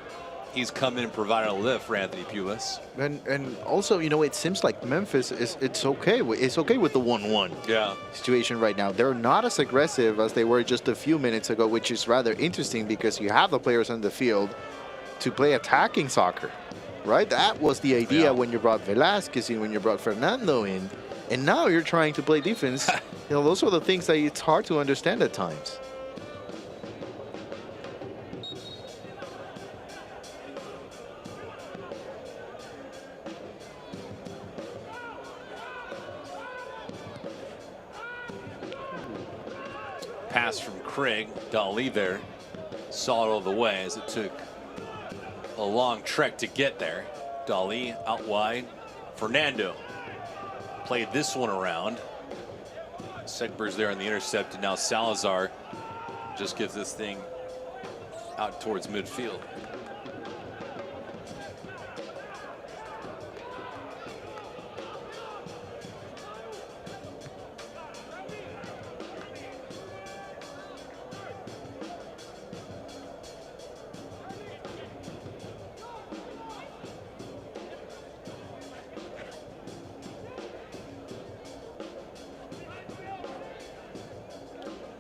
he's come in and provided a lift for Anthony Pulis. And also, you know, it seems like Memphis it's okay with the 1-1 situation right now. They're not as aggressive as they were just a few minutes ago, which is rather interesting because you have the players on the field to play attacking soccer, right? That was the idea when you brought Velasquez in, when you brought Fernando in, and now you're trying to play defense. You know, those are the things that it's hard to understand at times. Pass from Craig. Dali there saw it all the way as it took a long trek to get there. Dali out wide. Fernando played this one around. Segber's there on the intercept, and now Salazar just gives this thing out towards midfield.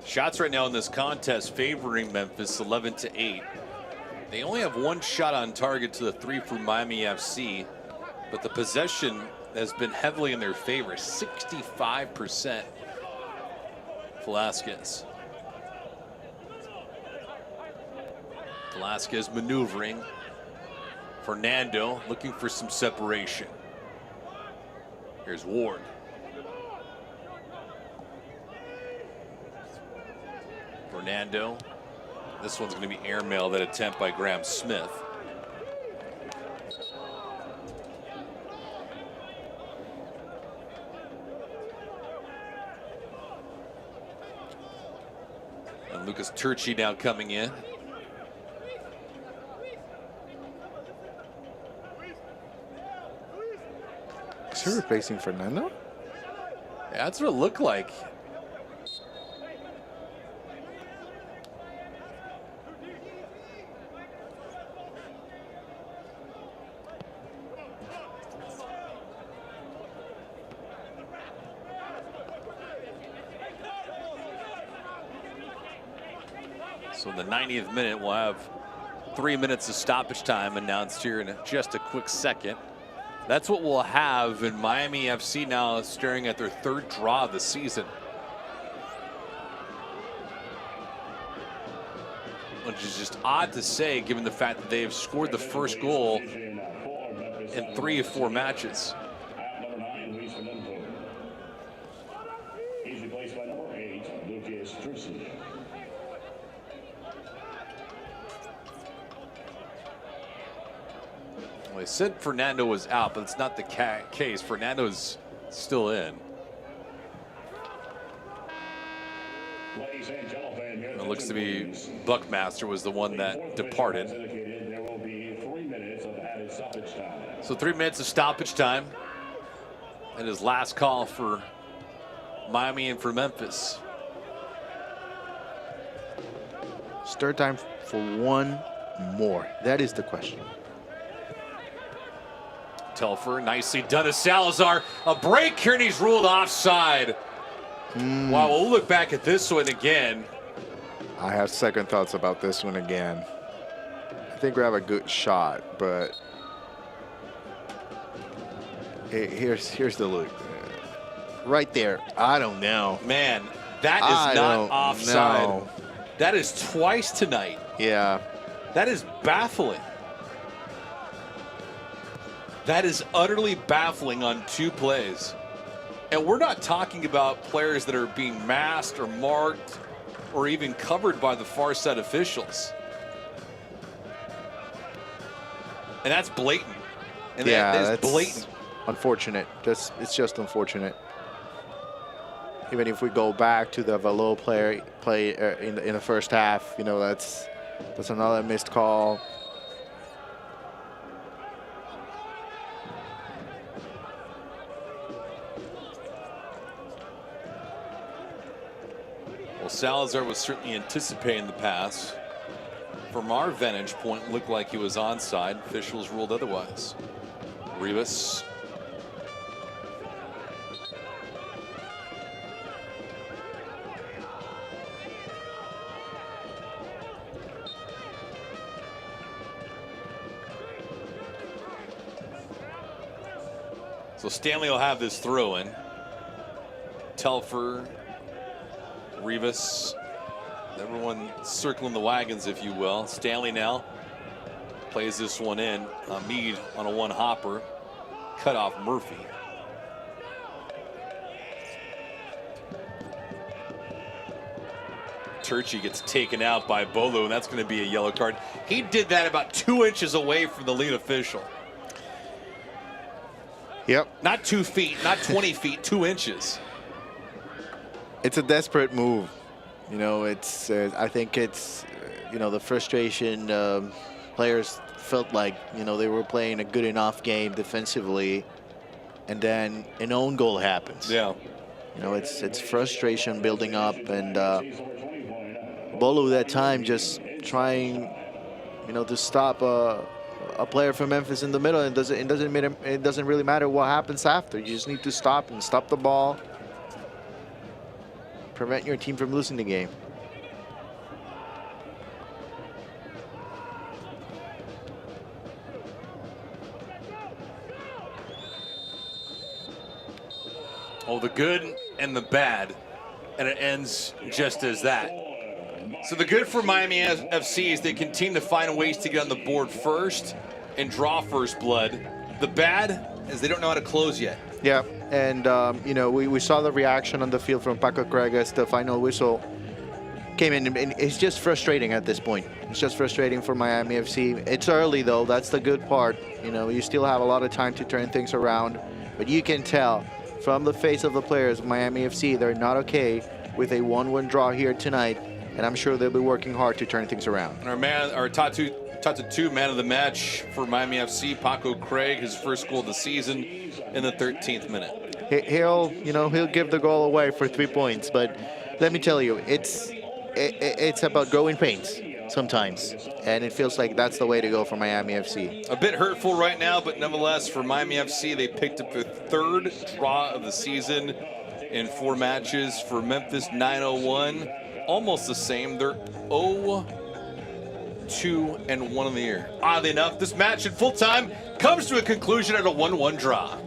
Shots right now in this contest favoring Memphis 11-8. They only have one shot on target to the 3 from Miami FC, but the possession has been heavily in their favor, 65%. Velasquez. Velasquez maneuvering. Fernando looking for some separation. Here's Ward. Fernando. This one's going to be airmail, that attempt by Graham Smith. And Lucas Turchi now coming in. Is he replacing Fernando? Yeah, that's what it looked like. So in the 90th minute, we'll have 3 minutes of stoppage time announced here in just a quick second. That's what we'll have in Miami FC now, staring at their 3rd draw of the season. Which is just odd to say, given the fact that they have scored the first goal in 3 of 4 matches. Number 9, Luis Fernando. He's replaced by number 8, Lucas Turci. Well, they said Fernando was out, but it's not the case. Fernando's still in. It looks to be Buckmaster was the one that departed. There will be 3 minutes of added stoppage time. So 3 minutes of stoppage time. And his last call for Miami and for Memphis. Start time for one more. That is the question. Telfer, nicely done to Salazar. A break here, and he's ruled offside. Wow, we'll look back at this one again. I have second thoughts about this one again. I think we have a good shot, but here's the look. Right there. I don't know. Man, that is not offside. No. That is twice tonight. Yeah. That is baffling. That is utterly baffling on 2 plays. And we're not talking about players that are being masked or marked or even covered by the far side officials. And that's blatant. And yeah, that is blatant. Unfortunate. It's just unfortunate. Even if we go back to the Valo play in the first half, you know, that's another missed call. Well, Salazar was certainly anticipating the pass. From our vantage point, it looked like he was onside. Officials ruled otherwise. Rivas. So Stanley will have this throw in. Telfer, Rivas, everyone circling the wagons, if you will. Stanley now plays this one in. Mead on a one hopper, cut off Murphy. Turchi gets taken out by Bolo, and that's going to be a yellow card. He did that about 2 inches away from the lead official. Yep. Not 2 feet, not 20 feet, 2 inches. It's a desperate move. You know, it's. I think it's. You know, the frustration. Players felt like, you know, they were playing a good enough game defensively, and then an own goal happens. Yeah. You know, it's frustration building up, and Bolo that time just trying, you know, to stop a player from Memphis in the middle. It doesn't really matter what happens after. You just need to stop the ball. Prevent your team from losing the game. Oh, the good and the bad, and it ends just as that. So the good for Miami FC is they continue to find ways to get on the board first and draw first blood. The bad is they don't know how to close yet. Yeah, and you know, we saw the reaction on the field from Paco Craig as the final whistle came in, and it's just frustrating at this point. It's just frustrating for Miami FC. It's early though, that's the good part. You know, you still have a lot of time to turn things around, but you can tell from the face of the players of Miami FC, they're not okay with a 1-1 draw here tonight, and I'm sure they'll be working hard to turn things around. And our Tatu 2 man of the match for Miami FC, Paco Craig, his first goal of the season in the 13th minute. He'll give the goal away for 3 points, but let me tell you, it's about growing pains sometimes, and it feels like that's the way to go for Miami FC. A bit hurtful right now, but nonetheless for Miami FC, they picked up their 3rd draw of the season in 4 matches. For Memphis, 9-0-1, almost the same. They're 0-2-1 in the year. Oddly enough, this match in full time comes to a conclusion at a 1-1 draw.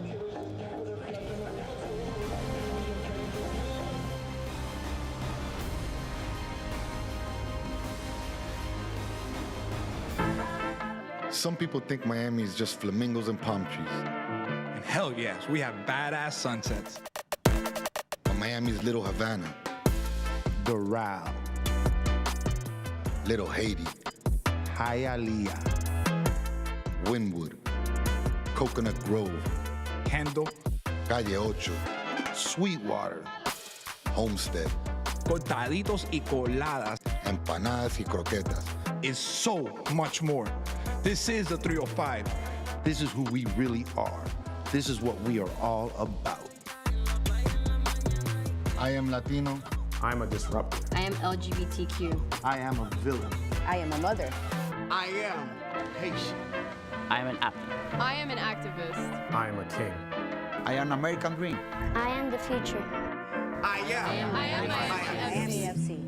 Some people think Miami is just flamingos and palm trees. And hell yes, we have badass sunsets. But Miami's Little Havana, Doral, Little Haiti, Hialeah, Wynwood, Coconut Grove, Kendall, Calle Ocho, Sweetwater, Homestead, cortaditos y coladas empanadas y croquetas. is so much more. This is the 305. This is who we really are. This is what we are all about. I am Latino. I'm a disruptor. I am LGBTQ. I am a villain. I am a mother. I am Haitian. I'm an athlete. I am an activist. I am a king. I am American Dream. I am the future. I am Miami FC.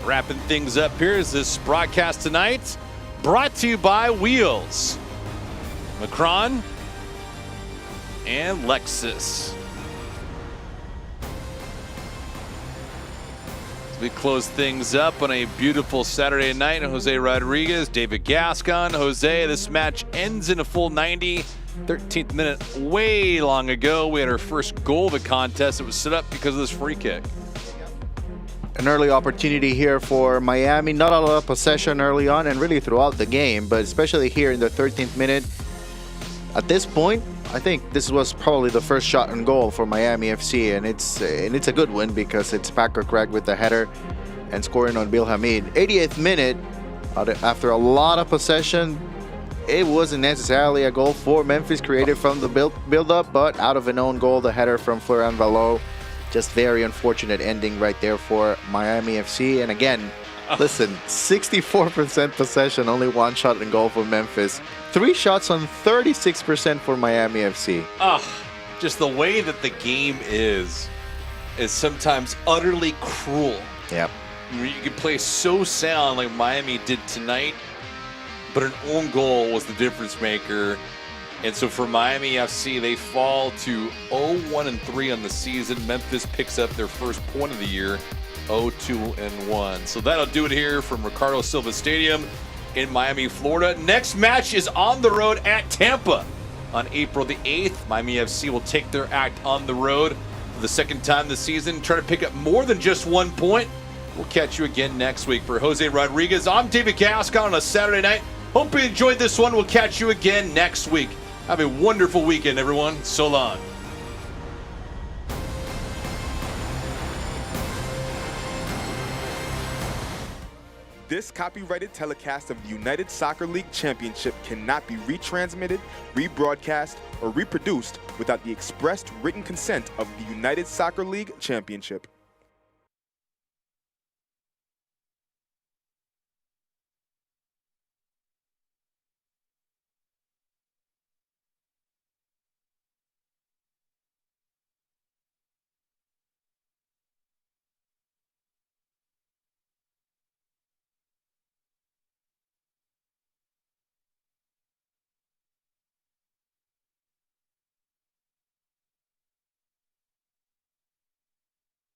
Wrapping things up here is this broadcast tonight, brought to you by Wheels, Macron, and Lexus. As we close things up on a beautiful Saturday night, Jose Rodriguez, David Gascon. Jose, this match ends in a full 90. 13th minute, way long ago, we had our first goal of the contest. It was set up because of this free kick. an early opportunity here for Miami. Not a lot of possession early on and really throughout the game, but especially here in the 13th minute. At this point, I think this was probably the first shot on goal for Miami FC, and it's a good one because it's Packer Craig with the header and scoring on Bill Hamid. 88th minute, after a lot of possession, it wasn't necessarily a goal for Memphis created from the build-up, but out of an own goal, the header from Florian Valo. Just very unfortunate ending right there for Miami FC. And again, listen, 64% possession, only one shot in goal for Memphis. 3 shots on 36% for Miami FC. Just the way that the game is sometimes utterly cruel. Yep. You can play so sound like Miami did tonight, but an own goal was the difference maker. And so for Miami FC, they fall to 0-1-3 on the season. Memphis picks up their first point of the year, 0-2-1. So that'll do it here from Ricardo Silva Stadium in Miami, Florida. Next match is on the road at Tampa on April the 8th. Miami FC will take their act on the road for the second time this season, try to pick up more than just 1 point. We'll catch you again next week. For Jose Rodriguez, I'm David Gascon on a Saturday night. Hope you enjoyed this one. We'll catch you again next week. Have a wonderful weekend, everyone. So long. This copyrighted telecast of the United Soccer League Championship cannot be retransmitted, rebroadcast, or reproduced without the expressed written consent of the United Soccer League Championship.